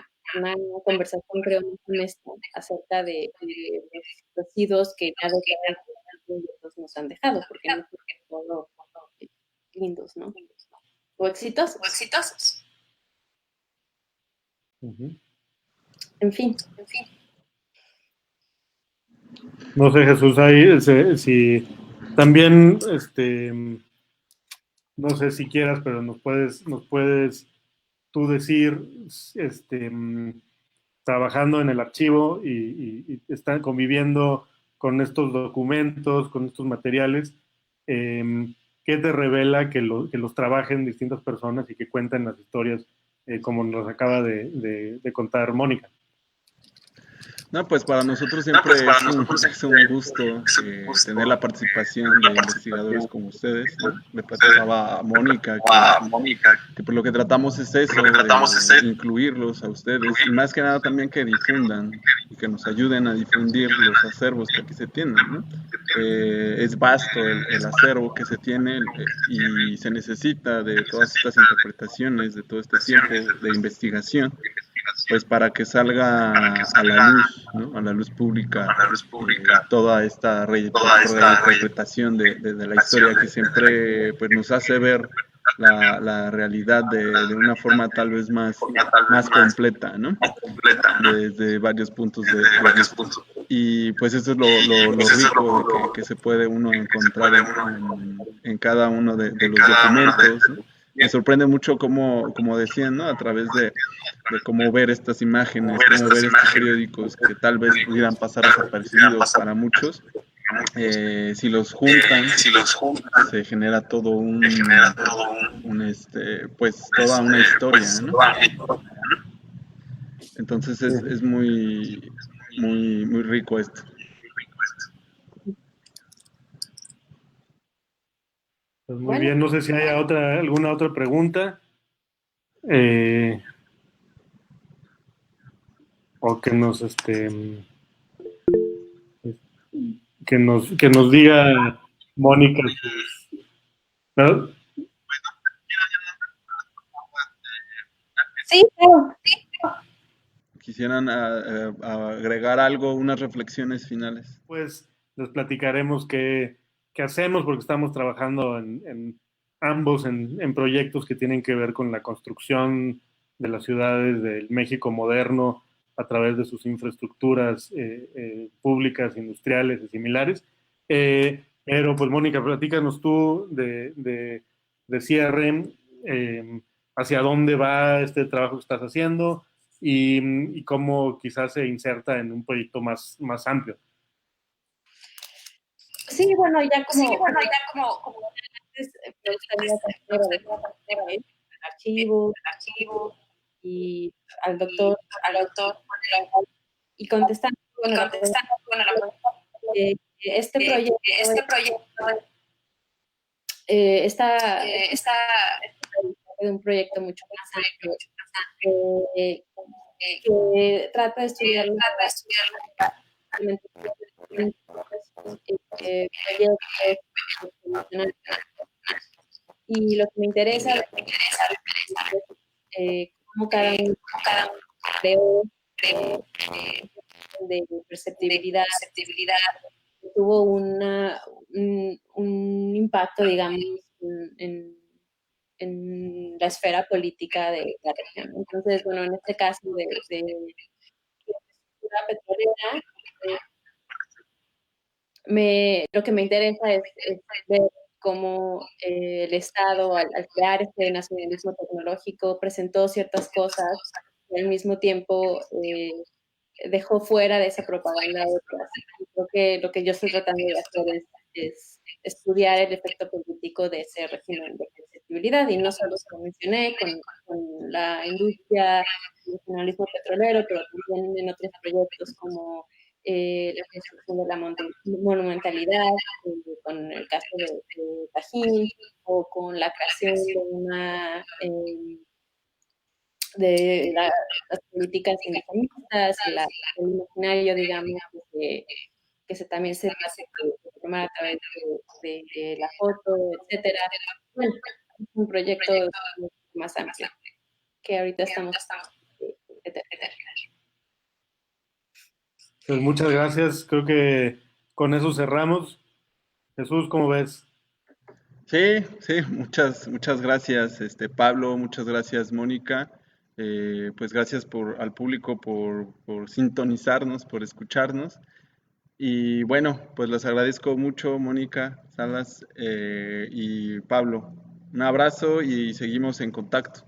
conversación, creo, muy honesta acerca de los residuos que ya nos han dejado, porque no es todo lindos, ¿no? O exitosos. En fin. No sé, Jesús, ahí si también, no sé si quieras, pero nos puedes tú decir, trabajando en el archivo y están conviviendo con estos documentos, con estos materiales, ¿qué te revela que los trabajen distintas personas y que cuenten las historias como nos acaba de contar Mónica? No, pues para nosotros siempre es un gusto tener la participación de investigadores como ustedes, ¿no? Le platicaba a Mónica que por lo que tratamos es eso, de incluirlos a ustedes y más que nada también que difundan y que nos ayuden a difundir los acervos que aquí se tienen, ¿no? Es vasto el acervo que se tiene y se necesita de todas estas interpretaciones, de todo este tiempo de investigación, pues para que salga a la luz, ¿no? A la luz pública, toda esta reinterpretación de la historia que siempre pues, nos hace ver la realidad de una forma tal vez más completa, ¿no? Desde varios puntos de vista. Y pues eso es lo rico que se puede uno encontrar en cada uno de los documentos, ¿no? Me sorprende mucho como decían, ¿no? A través de cómo ver estas imágenes, cómo ver estos periódicos que tal vez pudieran pasar desapercibidos para muchos. Si los juntan, se genera todo pues toda una historia, ¿no? Entonces es muy rico esto. Pues muy bien, no sé si hay alguna otra pregunta. O que nos diga Mónica. ¿Perdón? Sí, claro. ¿Quisieran agregar algo, unas reflexiones finales? Pues les platicaremos qué hacemos, porque estamos trabajando en ambos en proyectos que tienen que ver con la construcción de las ciudades del México moderno a través de sus infraestructuras públicas, industriales y similares. Pero pues Mónica, platícanos tú de cierre, hacia dónde va este trabajo que estás haciendo y cómo quizás se inserta en un proyecto más amplio. Sí, bueno, ya como antes, me gustaría tener el archivo y al doctor, y contestando, este proyecto está de un proyecto mucho más amplio que trata de estudiar y lo que me interesa es cómo cada uno creó de perceptibilidad tuvo un impacto, digamos, en la esfera política de la región. Entonces, bueno, en este caso de la petrolera, lo que me interesa es ver cómo el Estado, al crear este nacionalismo tecnológico, presentó ciertas cosas y al mismo tiempo dejó fuera de esa propaganda otras. Creo que lo que yo estoy tratando de hacer es estudiar el efecto político de ese régimen de flexibilidad, y no solo se lo mencioné con la industria, el nacionalismo petrolero, pero también en otros proyectos como la construcción de la monumentalidad, con el caso de Tajín, o con la creación de las políticas indigenistas, el imaginario, digamos, que también se hace formar a través de la foto, etcétera. Bueno, es un proyecto más amplio que ahorita estamos Pues muchas gracias, creo que con eso cerramos. Jesús, ¿cómo ves? Sí, sí, muchas gracias, Pablo, muchas gracias, Mónica. Pues gracias al público por sintonizarnos, por escucharnos. Y bueno, pues les agradezco mucho, Mónica, Salas y Pablo. Un abrazo y seguimos en contacto.